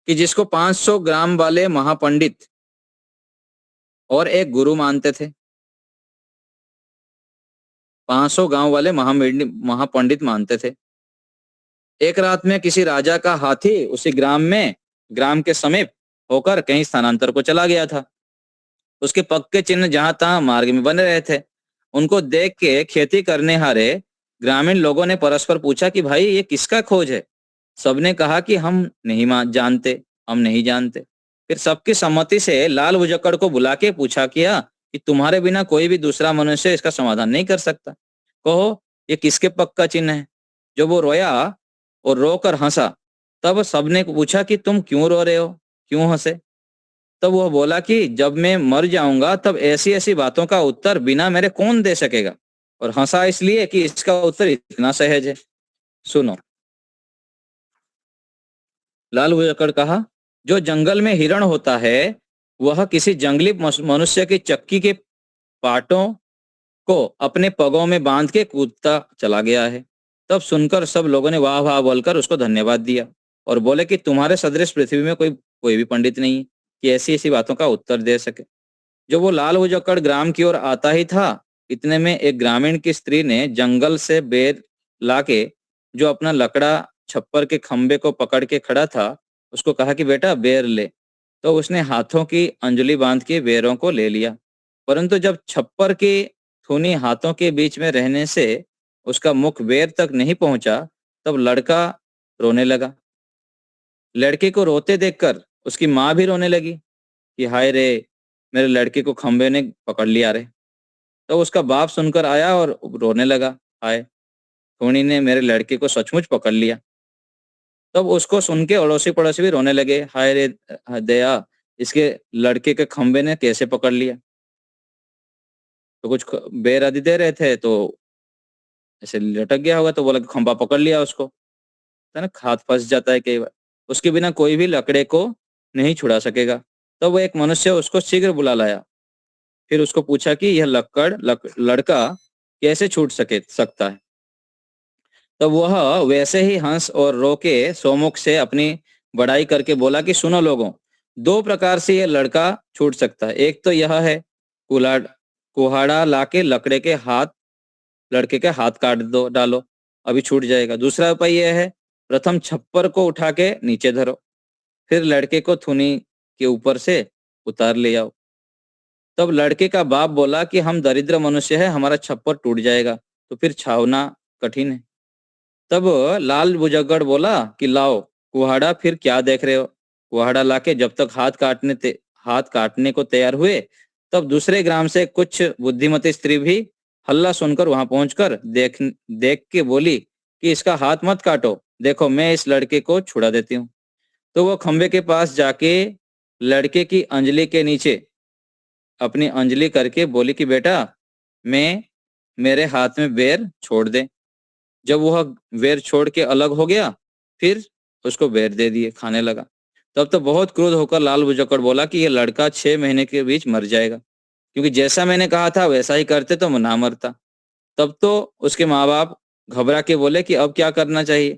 कि जिसको 500 ग्राम वाले महापंडित और एक गुरु मानते थे। 500 गांव वाले महापंडित मानते थे। एक रात में किसी राजा का हाथी उसी ग्राम के समीप होकर कहीं स्थानांतर को चला गया था। उसके पक्के चिन्ह जहां तहां मार्ग में बने रहे थे। उनको देख के खेती करने हारे ग्रामीण लोगों ने परस्पर पूछा कि भाई ये किसका खोज है? सबने कहा कि हम नहीं जानते। फिर सबकी सम्मति से लाल भुजक्कड़ को बुला के पूछा किया कि तुम्हारे बिना कोई भी दूसरा मनुष्य इसका समाधान नहीं कर सकता, कहो ये किसके पक्ष का चिन्ह है। जब वो रोया और रोकर हंसा, तब सबने पूछा कि तुम क्यों रो रहे हो, क्यों हंसे। तब वह बोला कि जब मैं मर जाऊंगा तब ऐसी ऐसी बातों का उत्तर बिना मेरे कौन दे सकेगा, और हंसा इसलिए कि इसका उत्तर इतना सहज है। सुनो। लाल भुजक्कड़ कहा, जो जंगल में हिरण होता है वह किसी जंगली मनुष्य की चक्की के पाटों को अपने पगों में बांध के कूदता चला गया है। तब सुनकर सब लोगों ने वाह वाह बोलकर उसको धन्यवाद दिया और बोले कि तुम्हारे सदृश पृथ्वी में कोई भी पंडित नहीं है कि ऐसी ऐसी बातों का उत्तर दे सके। जब वो लाल भुजक्कड़ ग्राम की ओर आता ही था, इतने में एक ग्रामीण की स्त्री ने जंगल से बेर लाके जो अपना लकड़ा छप्पर के खंबे को पकड़ के खड़ा था उसको कहा कि बेटा बेर ले। तो उसने हाथों की अंजलि बांध के बेरों को ले लिया, परंतु जब छप्पर की थूनी हाथों के बीच में रहने से उसका मुख बेर तक नहीं पहुंचा, तब लड़का रोने लगा। लड़के को रोते देखकर उसकी माँ भी रोने लगी कि हाय रे, मेरे लड़के को खंबे ने पकड़ लिया रे। तो उसका बाप सुनकर आया और रोने लगा, हाय, थूनी ने मेरे लड़के को सचमुच पकड़ लिया। तब उसको सुन के अड़ोसी पड़ोसी भी रोने लगे, हाय रे दया, इसके लड़के के खंबे ने कैसे पकड़ लिया। तो कुछ बेर आदि दे रहे थे तो ऐसे लटक गया होगा, तो बोला कि खंबा पकड़ लिया उसको, है ना, हाथ फंस जाता है कई बार। उसके बिना कोई भी लकड़े को नहीं छुड़ा सकेगा। तो वो एक मनुष्य उसको शीघ्र बुला लाया। फिर उसको पूछा कि यह लड़का कैसे छूट सकता है। तब वह वैसे ही हंस और रो के सोमुख से अपनी बड़ाई करके बोला कि सुनो लोगों, दो प्रकार से यह लड़का छूट सकता है। एक तो यह है, कुहाड़ा लाके लड़के के हाथ काट डालो, अभी छूट जाएगा। दूसरा उपाय यह है, प्रथम छप्पर को उठा के नीचे धरो, फिर लड़के को थूनी के ऊपर से उतार ले आओ। तब लड़के का बाप बोला कि हम दरिद्र मनुष्य है, हमारा छप्पर टूट जाएगा, तो फिर छावना कठिन है। तब लाल भुजक्कड़ बोला कि लाओ कुहाड़ा, फिर क्या देख रहे हो। कुहाड़ा लाके जब तक हाथ काटने को तैयार हुए, तब दूसरे ग्राम से कुछ बुद्धिमती स्त्री भी हल्ला सुनकर वहां पहुंचकर देख के बोली कि इसका हाथ मत काटो, देखो मैं इस लड़के को छुड़ा देती हूँ। तो वो खंबे के पास जाके लड़के की अंजलि के नीचे अपनी अंजलि करके बोली कि बेटा मेरे हाथ में बेर छोड़ दे। जब वह बेर छोड़ के अलग हो गया, फिर उसको बेर दे दिए, खाने लगा। तब तो बहुत क्रोध होकर लाल भुजक्कड़ बोला कि यह लड़का 6 महीने के बीच मर जाएगा, क्योंकि जैसा मैंने कहा था वैसा ही करते तो ना मरता। तब तो उसके माँ बाप घबरा के बोले कि अब क्या करना चाहिए।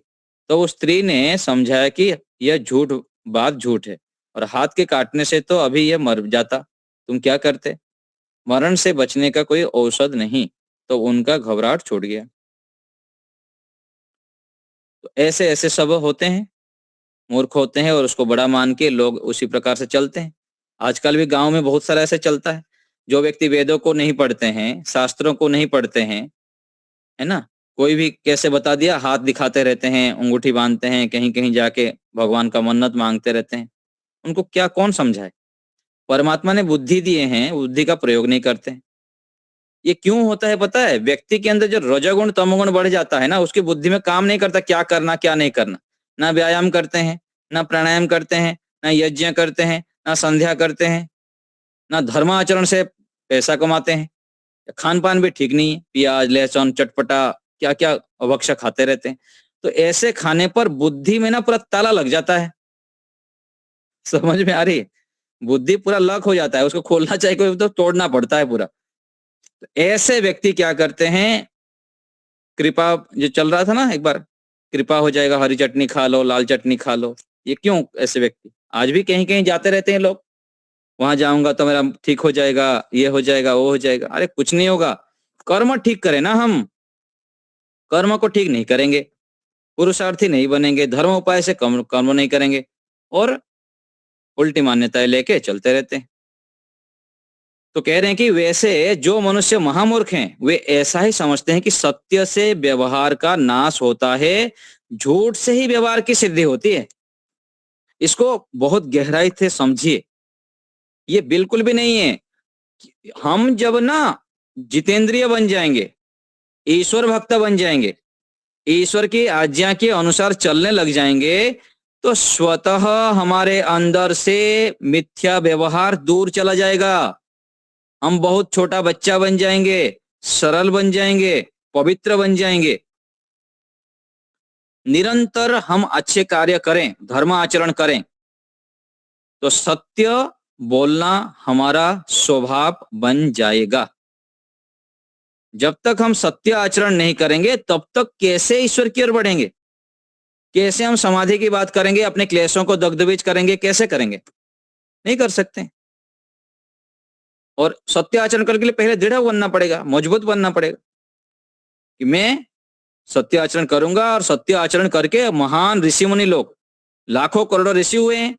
तो उस स्त्री ने समझाया कि यह बात झूठ है, और हाथ के काटने से तो अभी यह मर जाता, तुम क्या करते। मरण से बचने का कोई औषध नहीं। तो उनका घबराहट छूट गया। तो ऐसे ऐसे सब होते हैं, मूर्ख होते हैं और उसको बड़ा मान के लोग उसी प्रकार से चलते हैं। आजकल भी गांव में बहुत सारा ऐसे चलता है। जो व्यक्ति वेदों को नहीं पढ़ते हैं, शास्त्रों को नहीं पढ़ते हैं, है ना, कोई भी कैसे बता दिया, हाथ दिखाते रहते हैं, अंगूठी बांधते हैं, कहीं कहीं जाके भगवान का मन्नत मांगते रहते हैं। उनको क्या कौन समझाए। परमात्मा ने बुद्धि दिए हैं, बुद्धि का प्रयोग नहीं करते हैं। ये क्यों होता है पता है? व्यक्ति के अंदर जो रजोगुण तमोगुण बढ़ जाता है ना, उसकी बुद्धि में काम नहीं करता क्या करना क्या नहीं करना। ना व्यायाम करते हैं, ना प्राणायाम करते हैं, ना यज्ञ करते हैं, ना संध्या करते हैं, ना धर्माचरण से पैसा कमाते हैं। खान पान भी ठीक नहीं है, प्याज लहसुन चटपटा क्या क्या अभक्ष्य खाते रहते हैं। तो ऐसे खाने पर बुद्धि में ना पूरा ताला लग जाता है। समझ में आ रही है? बुद्धि पूरा लॉक हो जाता है, उसको खोलना चाहिए कोई तो तोड़ना पड़ता है पूरा। तो ऐसे व्यक्ति क्या करते हैं, कृपा जो चल रहा था ना एक बार, कृपा हो जाएगा, हरी चटनी खा लो, लाल चटनी खा लो। ये क्यों ऐसे व्यक्ति आज भी कहीं कहीं जाते रहते हैं लोग, वहां जाऊंगा तो मेरा ठीक हो जाएगा, ये हो जाएगा, वो हो जाएगा। अरे कुछ नहीं होगा, कर्म ठीक करें ना। हम कर्म को ठीक नहीं करेंगे, पुरुषार्थी नहीं बनेंगे, धर्म उपाय से कर्म नहीं करेंगे और उल्टी मान्यताएं लेके चलते रहते हैं। तो कह रहे हैं कि वैसे जो मनुष्य महामूर्ख हैं वे ऐसा ही समझते हैं कि सत्य से व्यवहार का नाश होता है, झूठ से ही व्यवहार की सिद्धि होती है। इसको बहुत गहराई से समझिए। ये बिल्कुल भी नहीं है। हम जब ना जितेंद्रिय बन जाएंगे, ईश्वर भक्त बन जाएंगे, ईश्वर की आज्ञा के अनुसार चलने लग जाएंगे, तो स्वतः हमारे अंदर से मिथ्या व्यवहार दूर चला जाएगा। हम बहुत छोटा बच्चा बन जाएंगे, सरल बन जाएंगे, पवित्र बन जाएंगे। निरंतर हम अच्छे कार्य करें, धर्म आचरण करें, तो सत्य बोलना हमारा स्वभाव बन जाएगा। जब तक हम सत्य आचरण नहीं करेंगे तब तक कैसे ईश्वर की ओर बढ़ेंगे? कैसे हम समाधि की बात करेंगे, अपने क्लेशों को दग्धबीज करेंगे? कैसे करेंगे? नहीं कर सकते। और सत्य आचरण करने के लिए पहले दृढ़ बनना पड़ेगा, मजबूत बनना पड़ेगा कि मैं सत्य आचरण करूंगा। और सत्य आचरण करके महान ऋषि मुनि लोग, लाखों करोड़ों ऋषि हुए हैं।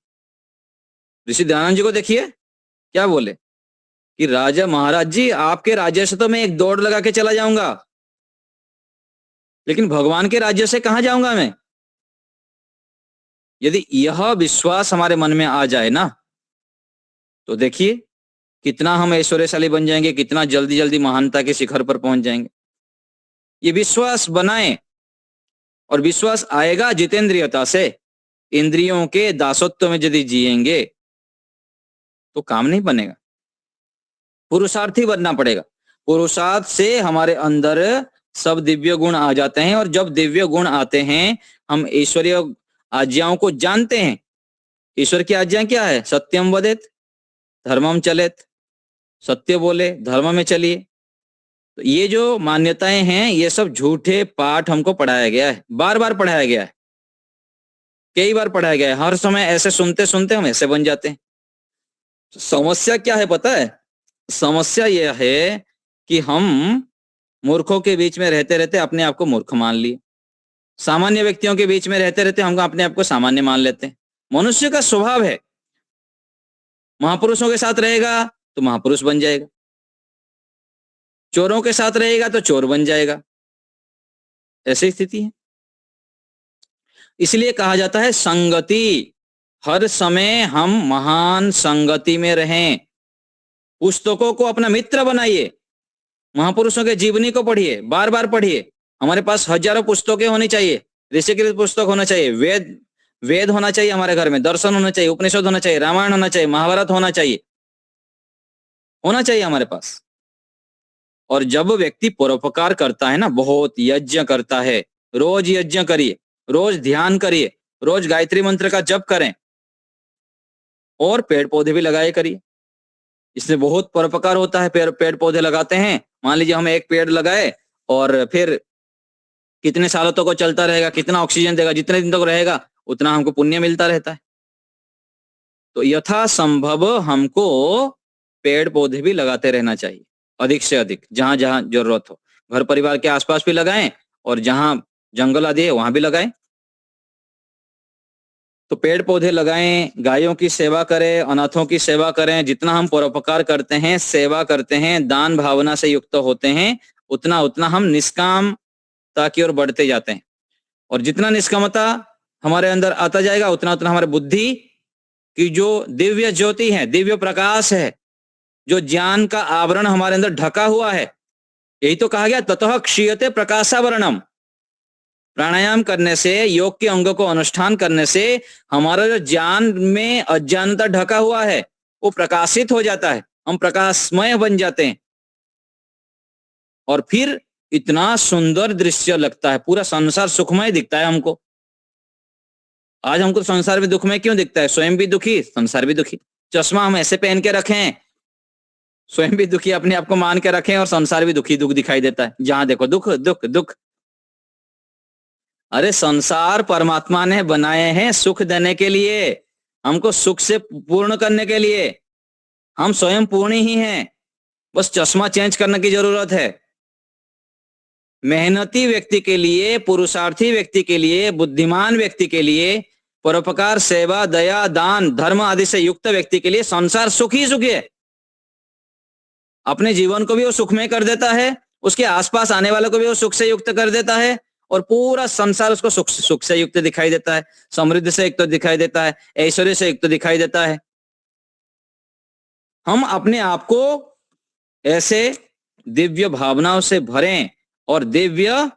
ऋषि दयानंद जी को देखिए, क्या बोले कि राजा महाराज जी, आपके राज्य से तो मैं एक दौड़ लगा के चला जाऊंगा, लेकिन भगवान के राज्य से कहां जाऊंगा मैं? यदि यह विश्वास हमारे मन में आ जाए ना, तो देखिए कितना हम ऐश्वर्यशाली बन जाएंगे, कितना जल्दी जल्दी महानता के शिखर पर पहुंच जाएंगे। ये विश्वास बनाएं, और विश्वास आएगा जितेंद्रियता से। इंद्रियों के दासत्व में यदि जिएंगे तो काम नहीं बनेगा, पुरुषार्थी बनना पड़ेगा। पुरुषार्थ से हमारे अंदर सब दिव्य गुण आ जाते हैं, और जब दिव्य गुण आते हैं हम ईश्वरीय आज्ञाओं को जानते हैं। ईश्वर की आज्ञा क्या है? सत्यम वदेत धर्मम चलेत, सत्य बोले, धर्म में चलिए। तो ये जो मान्यताएं हैं, ये सब झूठे पाठ हमको पढ़ाया गया है, बार बार पढ़ाया गया है, कई बार पढ़ाया गया है। हर समय ऐसे सुनते सुनते हम ऐसे बन जाते हैं। तो समस्या क्या है पता है? समस्या यह है कि हम मूर्खों के बीच में रहते रहते अपने आप को मूर्ख मान लिए, सामान्य व्यक्तियों के बीच में रहते रहते हम अपने आप को सामान्य मान लेते हैं। मनुष्य का स्वभाव है, महापुरुषों के साथ रहेगा तो महापुरुष बन जाएगा, चोरों के साथ रहेगा तो चोर बन जाएगा। ऐसी स्थिति है। इसलिए कहा जाता है संगति, हर समय हम महान संगति में रहें। पुस्तकों को अपना मित्र बनाइए, महापुरुषों के जीवनी को पढ़िए, बार बार पढ़िए। हमारे पास हजारों पुस्तकें होनी चाहिए, ऋषिकृत पुस्तक होना चाहिए, वेद होना चाहिए हमारे घर में, दर्शन होना चाहिए, उपनिषद होना चाहिए, रामायण होना चाहिए, महाभारत होना चाहिए हमारे पास। और जब व्यक्ति परोपकार करता है ना, बहुत यज्ञ करता है, रोज यज्ञ करिए, रोज ध्यान करिए, रोज गायत्री मंत्र का जप करें, और पेड़ पौधे भी लगाए करिए। इससे बहुत परोपकार होता है। पेड़ पौधे लगाते हैं, मान लीजिए हम एक पेड़ लगाए और फिर कितने सालों तक वो चलता रहेगा, कितना ऑक्सीजन देगा, जितने दिन तक रहेगा उतना हमको पुण्य मिलता रहता है। तो यथा संभव हमको पेड़ पौधे भी लगाते रहना चाहिए, अधिक से अधिक, जहां जहां जरूरत हो। घर परिवार के आसपास भी लगाएं, और जहां जंगल आदि है वहां भी लगाएं। तो पेड़ पौधे लगाएं, गायों की सेवा करें, अनाथों की सेवा करें। जितना हम परोपकार करते हैं, सेवा करते हैं, दान भावना से युक्त होते हैं, उतना उतना हम निष्कामता की ओर बढ़ते जाते हैं। और जितना निष्कामता हमारे अंदर आता जाएगा, उतना उतना हमारे बुद्धि की जो दिव्य ज्योति है, दिव्य प्रकाश है, जो ज्ञान का आवरण हमारे अंदर ढका हुआ है, यही तो कहा गया ततः क्षीयते प्रकाशावरणम। प्राणायाम करने से, योग के अंगों को अनुष्ठान करने से हमारा जो ज्ञान में अज्ञानता ढका हुआ है वो प्रकाशित हो जाता है, हम प्रकाशमय बन जाते हैं। और फिर इतना सुंदर दृश्य लगता है, पूरा संसार सुखमय दिखता है हमको। आज हमको संसार भी दुखमय क्यों दिखता है? स्वयं भी दुखी, संसार भी दुखी। चश्मा हम ऐसे पहन के रखें, स्वयं भी दुखी अपने आप को मान के रखें, और संसार भी दुखी दुख दिखाई देता है, जहां देखो दुख दुख दुख। अरे संसार परमात्मा ने बनाए हैं सुख देने के लिए, हमको सुख से पूर्ण करने के लिए। हम स्वयं पूर्ण ही हैं, बस चश्मा चेंज करने की जरूरत है। मेहनती व्यक्ति के लिए, पुरुषार्थी व्यक्ति के लिए, बुद्धिमान व्यक्ति के लिए, परोपकार, सेवा, दया, दान, धर्म आदि से युक्त व्यक्ति के लिए संसार सुख ही सुख है। अपने जीवन को भी वो सुखमय कर देता है, उसके आसपास आने वालों को भी वो सुख से युक्त कर देता है, और पूरा संसार उसको सुख सुख से युक्त दिखाई देता है, समृद्धि से युक्त दिखाई देता है, ऐश्वर्य से युक्त दिखाई देता है। हम अपने आप को ऐसे दिव्य भावनाओं से भरें और दिव्य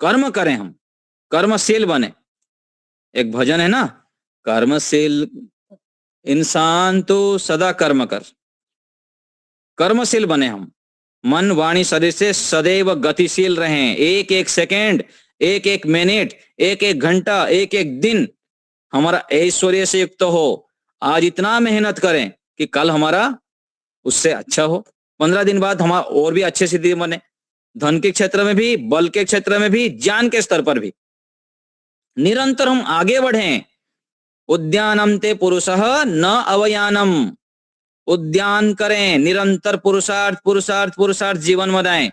कर्म करें, हम कर्मशील बने। एक भजन है ना, कर्मशील इंसान तो सदा कर्म कर। कर्मशील बने हम, मन वाणी शरीर से सदैव गतिशील रहें। एक एक सेकेंड, एक एक मिनट, एक एक घंटा, एक एक दिन हमारा ऐश्वर्य से युक्त हो। आज इतना मेहनत करें कि कल हमारा उससे अच्छा हो, 15 दिन बाद हमारा और भी अच्छे सिद्धि बने, धन के क्षेत्र में भी, बल के क्षेत्र में भी, ज्ञान के स्तर पर भी निरंतर हम आगे बढ़ें। उद्यानम ते पुरुषः न अवयानम। उद्यान करें, निरंतर पुरुषार्थ पुरुषार्थ पुरुषार्थ जीवन बनाएं।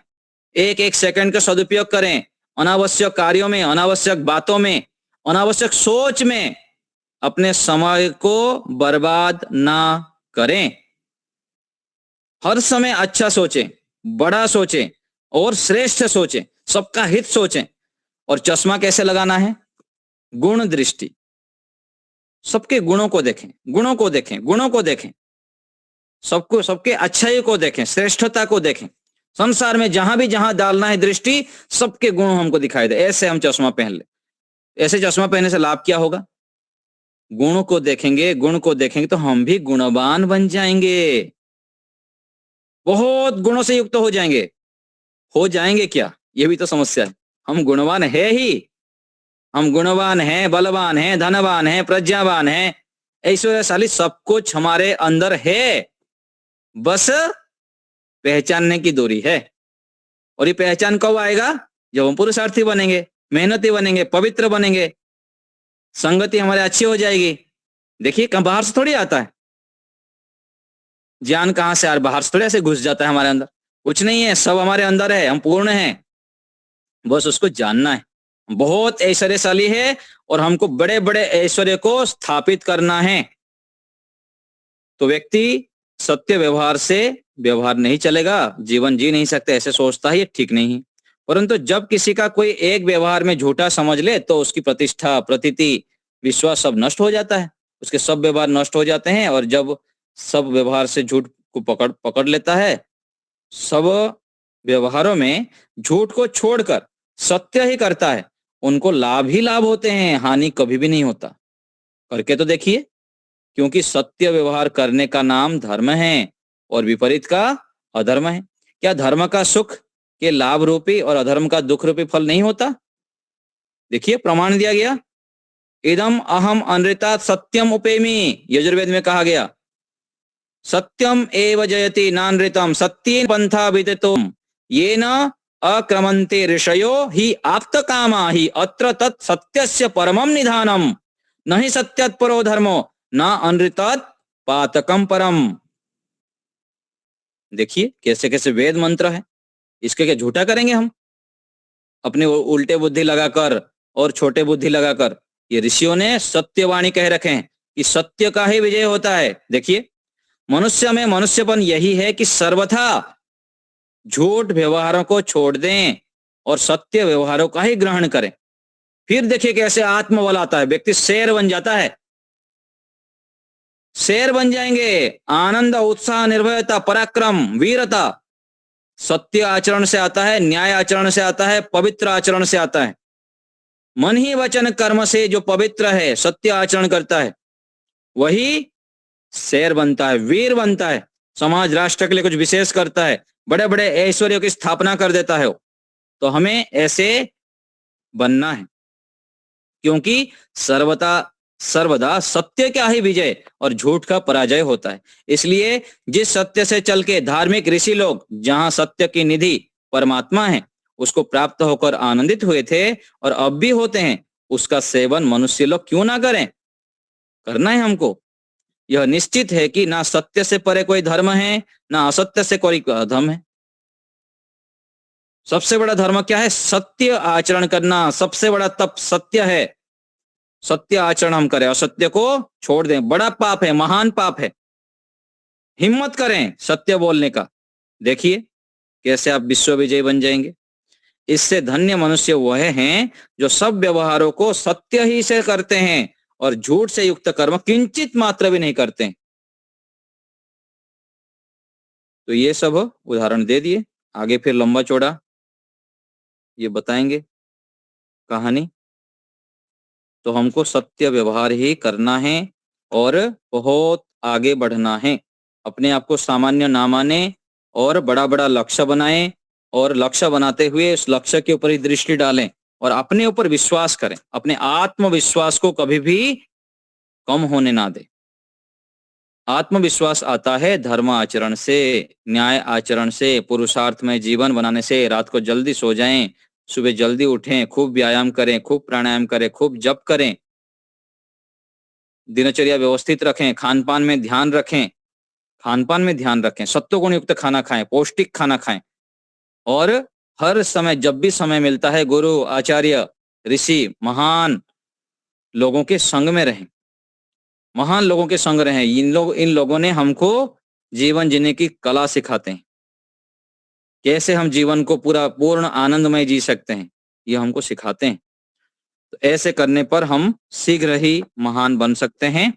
एक एक सेकंड का सदुपयोग करें, अनावश्यक कार्यों में, अनावश्यक बातों में, अनावश्यक सोच में अपने समय को बर्बाद ना करें। हर समय अच्छा सोचें, बड़ा सोचें और श्रेष्ठ सोचें, सबका हित सोचें। और चश्मा कैसे लगाना है? गुण दृष्टि। सबके गुणों को देखें, गुणों को देखें, गुणों को देखें, सबको, सबके अच्छाई को देखें, श्रेष्ठता को देखें। संसार में जहां भी जहां डालना है दृष्टि, सबके गुण हमको दिखाई दे, ऐसे हम चश्मा पहन ले। ऐसे चश्मा पहनने से लाभ क्या होगा? गुणों को देखेंगे, गुण को देखेंगे तो हम भी गुणवान बन जाएंगे, बहुत गुणों से युक्त हो जाएंगे। हो जाएंगे क्या, ये भी तो समस्या है। हम गुणवान है ही, हम गुणवान हैं, बलवान हैं, धनवान हैं, प्रज्ञावान हैं, ऐश्वर्यशाली, सब कुछ हमारे अंदर है, बस पहचानने की दूरी है। और ये पहचान कब आएगा? जब हम पुरुषार्थी बनेंगे, मेहनती बनेंगे, पवित्र बनेंगे, संगति हमारी अच्छी हो जाएगी। देखिए कहां, बाहर से थोड़ी आता है ज्ञान, कहां से आ, बाहर से थोड़ी ऐसे घुस जाता है हमारे अंदर। कुछ नहीं है, सब हमारे अंदर है, हम पूर्ण हैं, बस उसको जानना है। बहुत ऐश्वर्यशाली है और हमको बड़े बड़े ऐश्वर्य को स्थापित करना है। तो व्यक्ति सत्य व्यवहार से व्यवहार नहीं चलेगा, जीवन जी नहीं सकते, ऐसे सोचता है, ये ठीक नहीं है। परंतु जब किसी का कोई एक व्यवहार में झूठा समझ ले तो उसकी प्रतिष्ठा, प्रतीति, विश्वास सब नष्ट हो जाता है, उसके सब व्यवहार नष्ट हो जाते हैं। और जब सब व्यवहार से झूठ को पकड़ लेता है, सब व्यवहारों में झूठ को छोड़कर सत्य ही करता है, उनको लाभ ही लाभ होते हैं, हानि कभी भी नहीं होता। करके तो देखिए, क्योंकि सत्य व्यवहार करने का नाम धर्म है और विपरीत का अधर्म है। क्या धर्म का सुख के लाभ रूपी और अधर्म का दुख रूपी फल नहीं होता? देखिए प्रमाण दिया गया, इदम अहम अनृतात् सत्यम उपेमि, यजुर्वेद में कहा गया, सत्यम एव जयति नानृतम सत्येन पंथा विदितुम येन अक्रमन्ते ऋषयो हि आप्तकामा हि अत्र तत् सत्यस्य परमं निधानम नहि सत्यात् परो धर्मो न अनृतात् पातकम परम। देखिए कैसे कैसे वेद मंत्र है, इसके क्या झूठा करेंगे हम अपने उल्टे बुद्धि लगाकर और छोटे बुद्धि लगाकर? ये ऋषियों ने सत्यवाणी कह रखे हैं कि सत्य का ही विजय होता है। देखिए मनुष्य में मनुष्यपन यही है कि सर्वथा झूठ व्यवहारों को छोड़ दें और सत्य व्यवहारों का ही ग्रहण करें। फिर देखिए कैसे आत्मबल आता है, व्यक्ति शेर बन जाता है, शेर बन जाएंगे। आनंद, उत्साह, निर्भयता, पराक्रम, वीरता सत्य आचरण से आता है, न्याय आचरण से आता है, पवित्र आचरण से आता है। मन ही वचन कर्म से जो पवित्र है, सत्य आचरण करता है, वही शेर बनता है, वीर बनता है, समाज राष्ट्र के लिए कुछ विशेष करता है, बड़े बड़े ऐश्वर्यों की स्थापना कर देता है। तो हमें ऐसे बनना है, क्योंकि सर्वदा सत्य का ही विजय और झूठ का पराजय होता है। इसलिए जिस सत्य से चल के धार्मिक ऋषि लोग, जहां सत्य की निधि परमात्मा है, उसको प्राप्त होकर आनंदित हुए थे और अब भी होते हैं, उसका सेवन मनुष्य लोग क्यों ना करें? करना है हमको। यह निश्चित है कि ना सत्य से परे कोई धर्म है, ना असत्य से कोई अधर्म है। सबसे बड़ा धर्म क्या है? सत्य आचरण करना। सबसे बड़ा तप सत्य है, सत्य आचरण हम करें, असत्य को छोड़ दें। बड़ा पाप है, महान पाप है, हिम्मत करें सत्य बोलने का। देखिए कैसे आप विश्व विजयी बन जाएंगे। इससे धन्य मनुष्य वह हैं जो सब व्यवहारों को सत्य ही से करते हैं और झूठ से युक्त कर्म किंचित मात्र भी नहीं करते हैं। तो ये सब उदाहरण दे दिए, आगे फिर लंबा चौड़ा ये बताएंगे कहानी। तो हमको सत्य व्यवहार ही करना है और बहुत आगे बढ़ना है। अपने आप को सामान्य ना माने और बड़ा बड़ा लक्ष्य बनाएं और लक्ष्य बनाते हुए उस लक्ष्य के ऊपर ही दृष्टि डालें और अपने ऊपर विश्वास करें। अपने आत्मविश्वास को कभी भी कम होने ना दें। आत्मविश्वास आता है धर्म आचरण से, न्याय आचरण से, पुरुषार्थ में जीवन बनाने से। रात को जल्दी सो जाएं, सुबह जल्दी उठें, खूब व्यायाम करें, खूब प्राणायाम करें, खूब जप करें, दिनचर्या व्यवस्थित रखें, खान पान में ध्यान रखें, सत्व गुण युक्त खाना खाएं, पौष्टिक खाना खाएं और हर समय जब भी समय मिलता है गुरु, आचार्य, ऋषि, महान लोगों के संग में रहें, महान लोगों के संग रहें। इन लोगों ने हमको जीवन जीने की कला सिखाते हैं, कैसे हम जीवन को पूर्ण आनंदमय जी सकते हैं, ये हमको सिखाते हैं। तो ऐसे करने पर हम शीघ्र ही महान बन सकते हैं।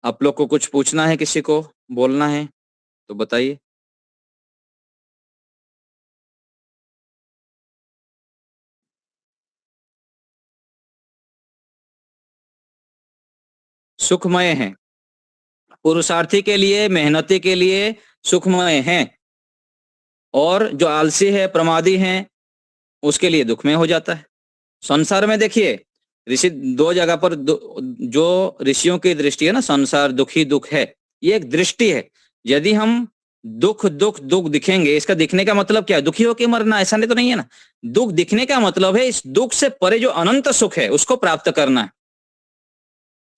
आप लोग को कुछ पूछना है, किसी को बोलना है तो बताइए। सुखमय है, पुरुषार्थी के लिए, मेहनती के लिए सुखमय है, और जो आलसी है, प्रमादी है, उसके लिए दुखमय हो जाता है। संसार में देखिए ऋषि दो जगह पर जो ऋषियों की दृष्टि है ना, संसार दुखी दुख है, ये एक दृष्टि है। यदि हम दुख दुख दुख दिखेंगे, इसका दिखने का मतलब क्या है? दुखी होकर मरना, ऐसा नहीं तो नहीं है ना। दुख दिखने का मतलब है इस दुख से परे जो अनंत सुख है उसको प्राप्त करना है,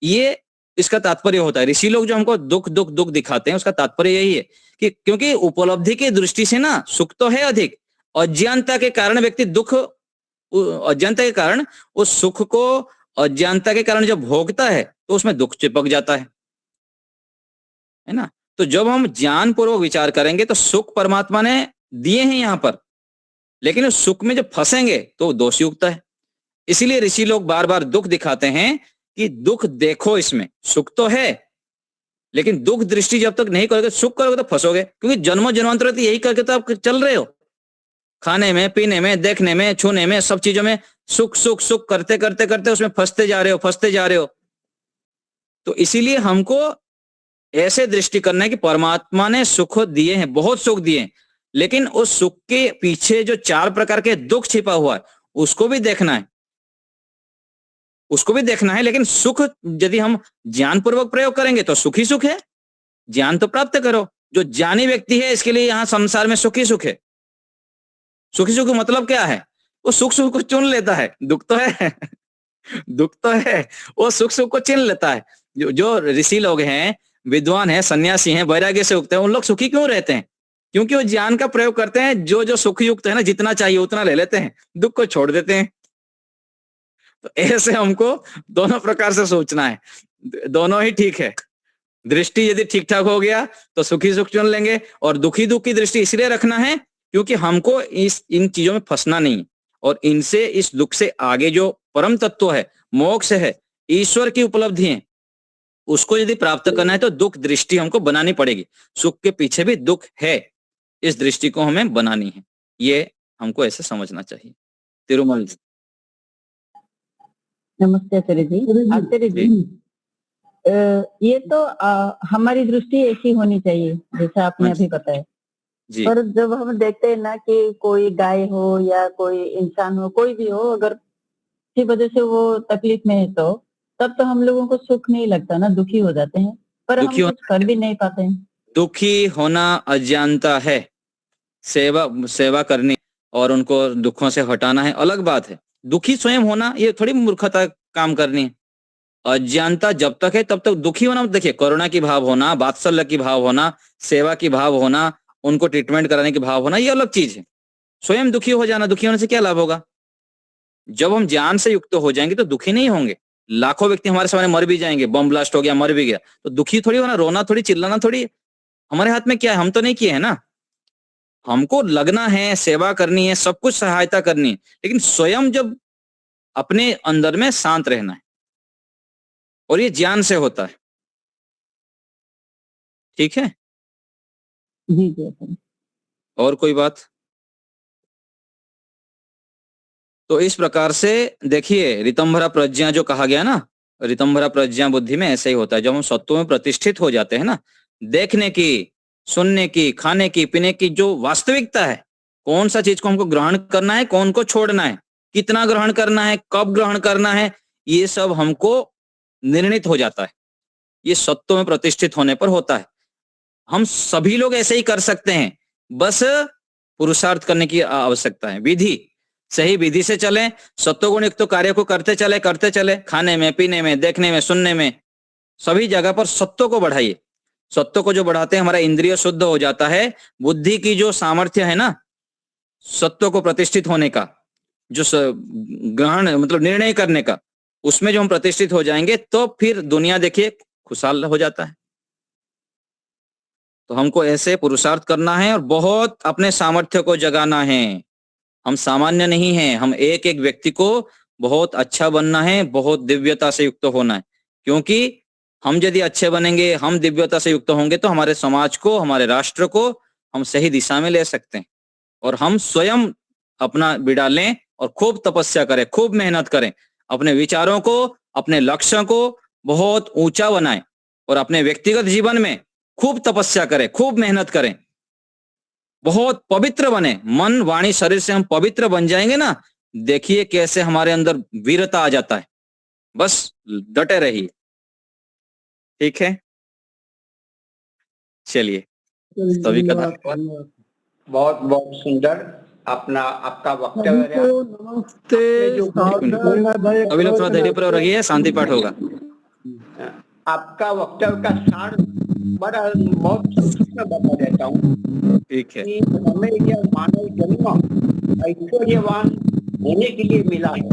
ये इसका तात्पर्य होता है। ऋषि लोग जो हमको दुख दुख दुख दिखाते हैं उसका तात्पर्य यही है कि क्योंकि उपलब्धि की दृष्टि से ना सुख तो है अधिक, अज्ञानता के कारण व्यक्ति दुख, अज्ञानता के कारण उस सुख को अज्ञानता के कारण जब भोगता है तो उसमें दुख चिपक जाता है ना। तो जब हम ज्ञान पूर्वक विचार करेंगे तो सुख परमात्मा ने दिए हैं यहाँ पर, लेकिन उस सुख में जब फंसेंगे तो दोष युक्त है। इसीलिए ऋषि लोग बार बार दुख दिखाते हैं कि दुख देखो, इसमें सुख तो है, लेकिन दुख दृष्टि जब तक नहीं करोगे, सुख करोगे तो फंसोगे। क्योंकि जन्मों जन्मांतर यही करके तो आप चल रहे हो, खाने में, पीने में, देखने में, छूने में, सब चीजों में सुख सुख सुख करते करते करते उसमें फंसते जा रहे हो। तो इसीलिए हमको ऐसे दृष्टि करना है कि परमात्मा ने सुख दिए हैं, बहुत सुख दिए हैं, लेकिन उस सुख के पीछे जो 4 प्रकार के दुख छिपा हुआ है उसको भी देखना है। लेकिन सुख यदि हम ज्ञान पूर्वक प्रयोग करेंगे तो सुख ही सुख है। ज्ञान तो प्राप्त करो। जो ज्ञानी व्यक्ति है इसके लिए यहाँ संसार में सुख ही सुख है। सुखी सुख मतलब क्या है? वो सुख सुख को चुन लेता है। दुख तो है, वो सुख सुख को चुन लेता है। जो ऋषि लोग हैं, विद्वान हैं, सन्यासी हैं, वैराग्य से युक्त हैं, उन लोग सुखी क्यों रहते हैं? क्योंकि वो ज्ञान का प्रयोग करते हैं। जो सुख युक्त है ना, जितना चाहिए उतना ले लेते हैं, दुख को छोड़ देते हैं। तो ऐसे हमको दोनों प्रकार से सोचना है, दोनों ही ठीक है। दृष्टि यदि ठीक ठाक हो गया तो सुखी सुख चुन लेंगे, और दुखी दुख की दृष्टि इसलिए रखना है क्योंकि हमको इन चीजों में फंसना नहीं है, और इनसे, इस दुख से आगे जो परम तत्व है, मोक्ष है, ईश्वर की उपलब्धि है, उसको यदि प्राप्त करना है तो दुख दृष्टि हमको बनानी पड़ेगी। सुख के पीछे भी दुख है, इस दृष्टि को हमें बनानी है। ये हमको ऐसे समझना चाहिए। तिरुमल जी। नमस्ते आचार्य जी। आचार्य जी, ये तो हमारी दृष्टि ऐसी होनी चाहिए जैसा आपने अभी बताया जी। पर जब हम देखते हैं ना कि कोई गाय हो या कोई इंसान हो, कोई भी हो, अगर किसी वजह से वो तकलीफ में है तो तब तो हम लोगों को सुख नहीं लगता ना, दुखी हो जाते हैं, पर हम कुछ कर भी नहीं पाते हैं। दुखी होना अज्ञानता है। सेवा करनी और उनको दुखों से हटाना है, अलग बात है। दुखी स्वयं होना ये थोड़ी मूर्खता काम करनी है। अज्ञानता जब तक है तब तक दुखी होना, देखिए, करुणा की भाव होना, वात्सल्य की भाव होना, सेवा की भाव होना, उनको ट्रीटमेंट कराने की भाव होना, ये अलग चीज है। स्वयं दुखी हो जाना, दुखी होने से क्या लाभ होगा? जब हम ज्ञान से युक्त हो जाएंगे तो दुखी नहीं होंगे। लाखों व्यक्ति हमारे सामने मर भी जाएंगे, बम ब्लास्ट हो गया, मर भी गया, तो दुखी थोड़ी होना, रोना थोड़ी, चिल्लाना थोड़ी, हमारे हाथ में क्या है? हम तो नहीं किए हैं ना। हमको लगना है, सेवा करनी है, सब कुछ सहायता करनी है, लेकिन स्वयं जब अपने अंदर में शांत रहना है, और ये ज्ञान से होता है। ठीक है, जी जी आचार्य। और कोई बात? तो इस प्रकार से देखिए, ऋतंभरा प्रज्ञा जो कहा गया ना, ऋतंभरा प्रज्ञा बुद्धि में ऐसे ही होता है। जब हम सत्वों में प्रतिष्ठित हो जाते हैं ना, देखने की, सुनने की, खाने की, पीने की जो वास्तविकता है, कौन सा चीज को हमको ग्रहण करना है, कौन को छोड़ना है, कितना ग्रहण करना है, कब ग्रहण करना है, ये सब हमको निर्णित हो जाता है। ये सत्व में प्रतिष्ठित होने पर होता है। हम सभी लोग ऐसे ही कर सकते हैं, बस पुरुषार्थ करने की आवश्यकता है। विधि, सही विधि से चलें, सत्वगुण युक्त कार्य को करते चले, खाने में, पीने में, देखने में, सुनने में, सभी जगह पर सत्व को बढ़ाइए। सत्व को जो बढ़ाते हैं, हमारा इंद्रिय शुद्ध हो जाता है। बुद्धि की जो सामर्थ्य है ना, सत्व को प्रतिष्ठित होने का, जो ग्रहण मतलब निर्णय करने का, उसमें जो हम प्रतिष्ठित हो जाएंगे, तो फिर दुनिया देखिए खुशहाल हो जाता है। तो हमको ऐसे पुरुषार्थ करना है और बहुत अपने सामर्थ्य को जगाना है। हम सामान्य नहीं हैं, हम एक एक व्यक्ति को बहुत अच्छा बनना है, बहुत दिव्यता से युक्त होना है। क्योंकि हम यदि अच्छे बनेंगे, हम दिव्यता से युक्त होंगे, तो हमारे समाज को, हमारे राष्ट्र को हम सही दिशा में ले सकते हैं। और हम स्वयं अपना बिड़ा लें और खूब तपस्या करें, खूब मेहनत करें, अपने विचारों को, अपने लक्ष्यों को बहुत ऊंचा बनाएं, और अपने व्यक्तिगत जीवन में खूब तपस्या करें, खूब मेहनत करें, बहुत पवित्र बने। मन, वाणी, शरीर से हम पवित्र बन जाएंगे ना, देखिए कैसे हमारे अंदर वीरता आ जाता है। बस डटे रहिए, ठीक है? चलिए, सभी का धन्यवाद। बहुत बहुत सुंदर आपका वक्तव्य रहा। नमस्ते अभी लोग थोड़ा धैर्य पूर्वक रहिए, शांति पाठ होगा। आपका वक्तव्य का सार बहुत संक्षिप्त में बता देता हूँ। ठीक है। कि हमें यह मानव जन्म ऐश्वर्यवान होने के लिए मिला है।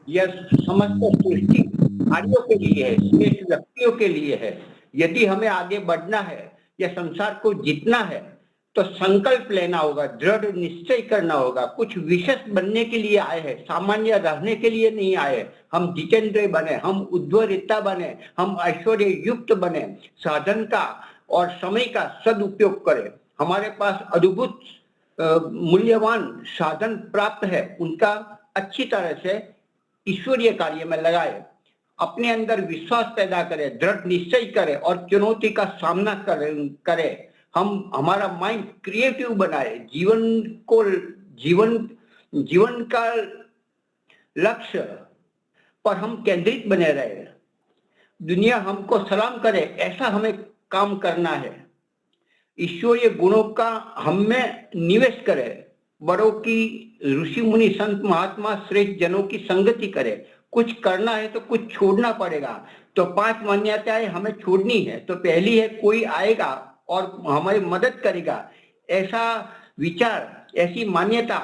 यह समस्त सृष्टि कार्यों के लिए है, श्रेष्ठ व्यक्तियों के लिए है। यदि हमें आगे बढ़ना है या संसार को जीतना है, तो संकल्प लेना होगा, दृढ़ निश्चय करना होगा। कुछ विशेष बनने के लिए आए हैं, सामान्य रहने के लिए नहीं आए। हम जितेंद्र बने, हम उद्धरिता बने, हम ऐश्वर्य युक्त बने, साधन का और समय का सदुपयोग करें। हमारे पास अद्भुत मूल्यवान साधन प्राप्त है, उनका अच्छी तरह से ईश्वरीय कार्य में लगाए। अपने अंदर विश्वास पैदा करें, दृढ़ निश्चय करें और चुनौती का सामना करें। हम हमारा माइंड क्रिएटिव बनाए, जीवन का लक्ष्य पर हम केंद्रित बने रहे। दुनिया हमको सलाम करे, ऐसा हमें काम करना है। ईश्वरीय गुणों का हम में निवेश करें। बड़ों की, ऋषि मुनि, संत महात्मा, श्रेष्ठ जनों की संगति करें। कुछ करना है तो कुछ छोड़ना पड़ेगा। तो 5 मान्यताएं हमें छोड़नी है। तो पहली है, कोई आएगा और हमारी मदद करेगा, ऐसा विचार, ऐसी मान्यता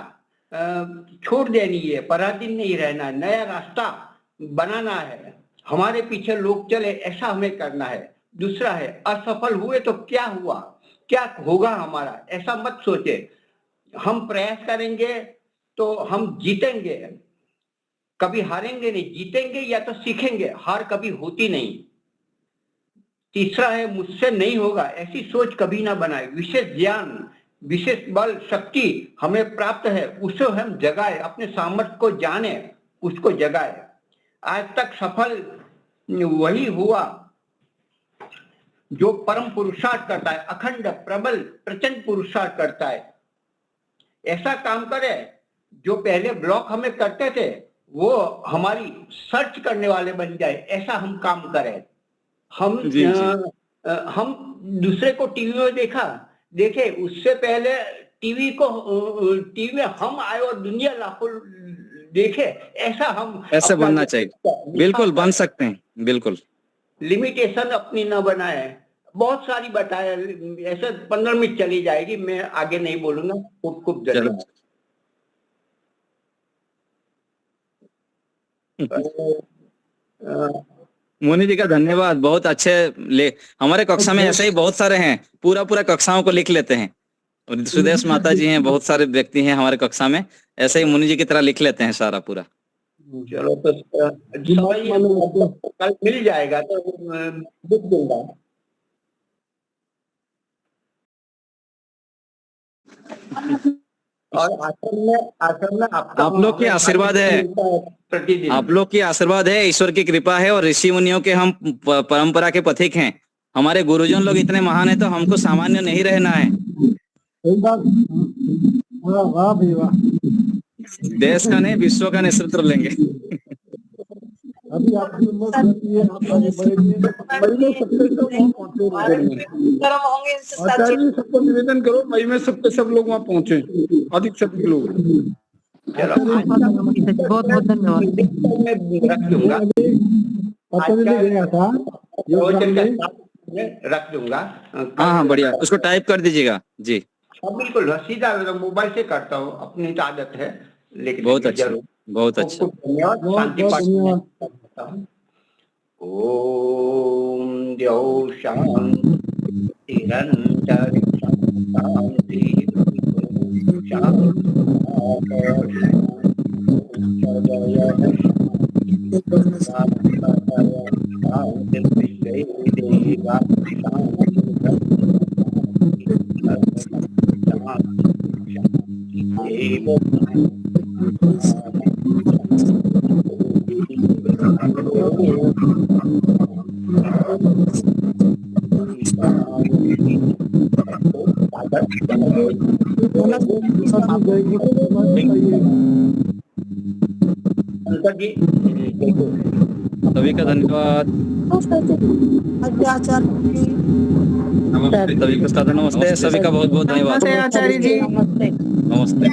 छोड़ देनी है। पराधीन नहीं रहना, नया रास्ता बनाना है, हमारे पीछे लोग चले, ऐसा हमें करना है। दूसरा है, असफल हुए तो क्या हुआ, क्या होगा हमारा, ऐसा मत सोचे। हम प्रयास करेंगे तो हम जीतेंगे, कभी हारेंगे नहीं, जीतेंगे या तो सीखेंगे, हार कभी होती नहीं। तीसरा है, मुझसे नहीं होगा, ऐसी सोच कभी ना बनाए। विशेष ज्ञान, विशेष बल, शक्ति हमें प्राप्त है, उसे हम जगाए, अपने सामर्थ्य को जाने, उसको जगाए। आज तक सफल वही हुआ जो परम पुरुषार्थ करता है, अखंड, प्रबल, प्रचंड पुरुषार्थ करता है। ऐसा काम करे, जो पहले ब्लॉक हमें करते थे वो हमारी सर्च करने वाले बन जाए, ऐसा हम काम करें। हम दूसरे को टीवी में देखे, उससे पहले टीवी में हम आए और दुनिया लाखों देखे, ऐसा हम ऐसे बनना चाहिए। बिल्कुल बन सकते हैं, बिल्कुल। लिमिटेशन अपनी न बनाए। बहुत सारी बताया, ऐसे 15 मिनट चली जाएगी, मैं आगे नहीं बोलूंगा। खूब धन्यवाद। मुनि जी का धन्यवाद, बहुत अच्छे हमारे कक्षा में ऐसे ही बहुत सारे हैं, पूरा कक्षाओं को लिख लेते हैं। और सुदेश माता जी हैं, बहुत सारे व्यक्ति हैं हमारे कक्षा में, ऐसे ही मुनि जी की तरह लिख लेते हैं सारा पूरा। चलो तो समय कल मिल जाएगा तो लिख दूंगा। और आश्रम में आप लोग की आशीर्वाद है, प्रतिदिन आप लोग की आशीर्वाद है, ईश्वर की कृपा है और ऋषि मुनियों के हम परंपरा के पथिक हैं। हमारे गुरुजन लोग इतने महान है तो हमको सामान्य नहीं रहना है। एक बार वाह वाह भाई वाह। देश का नहीं विश्व का नेतृत्व लेंगे। अभी आपकी उम्र बढ़ती है, आप आगे बढ़ेंगे। मई में सबके सब वहाँ पहुंचे रहेंगे। कर्म होंगे इनसे आचार्य जी सबको निवेदन करो, मई में सबके सब लोग वहाँ पहुंचे, अधिक से अधिक लोग। चलो बहुत बहुत धन्यवाद। मैं रख दूंगा, पतंजलि गया था भोजन का में रख दूंगा। हाँ बढ़िया, उसको टाइप कर दीजिएगा जी। हाँ बिल्कुल, सीधा मोबाइल से करता हूँ, अपनी तो आदत है, लेकिन बहुत अच्छा, जरूर। बहुत अच्छा। धन्यवाद। शांति पाठ करता हूँ। ओम द्यौ शांति निरंतर शांति सभी का धन्यवाद। आचार्य जी सभी को सादर नमस्ते, सभी का बहुत बहुत धन्यवाद। आचार्य जी नमस्ते। नमस्ते।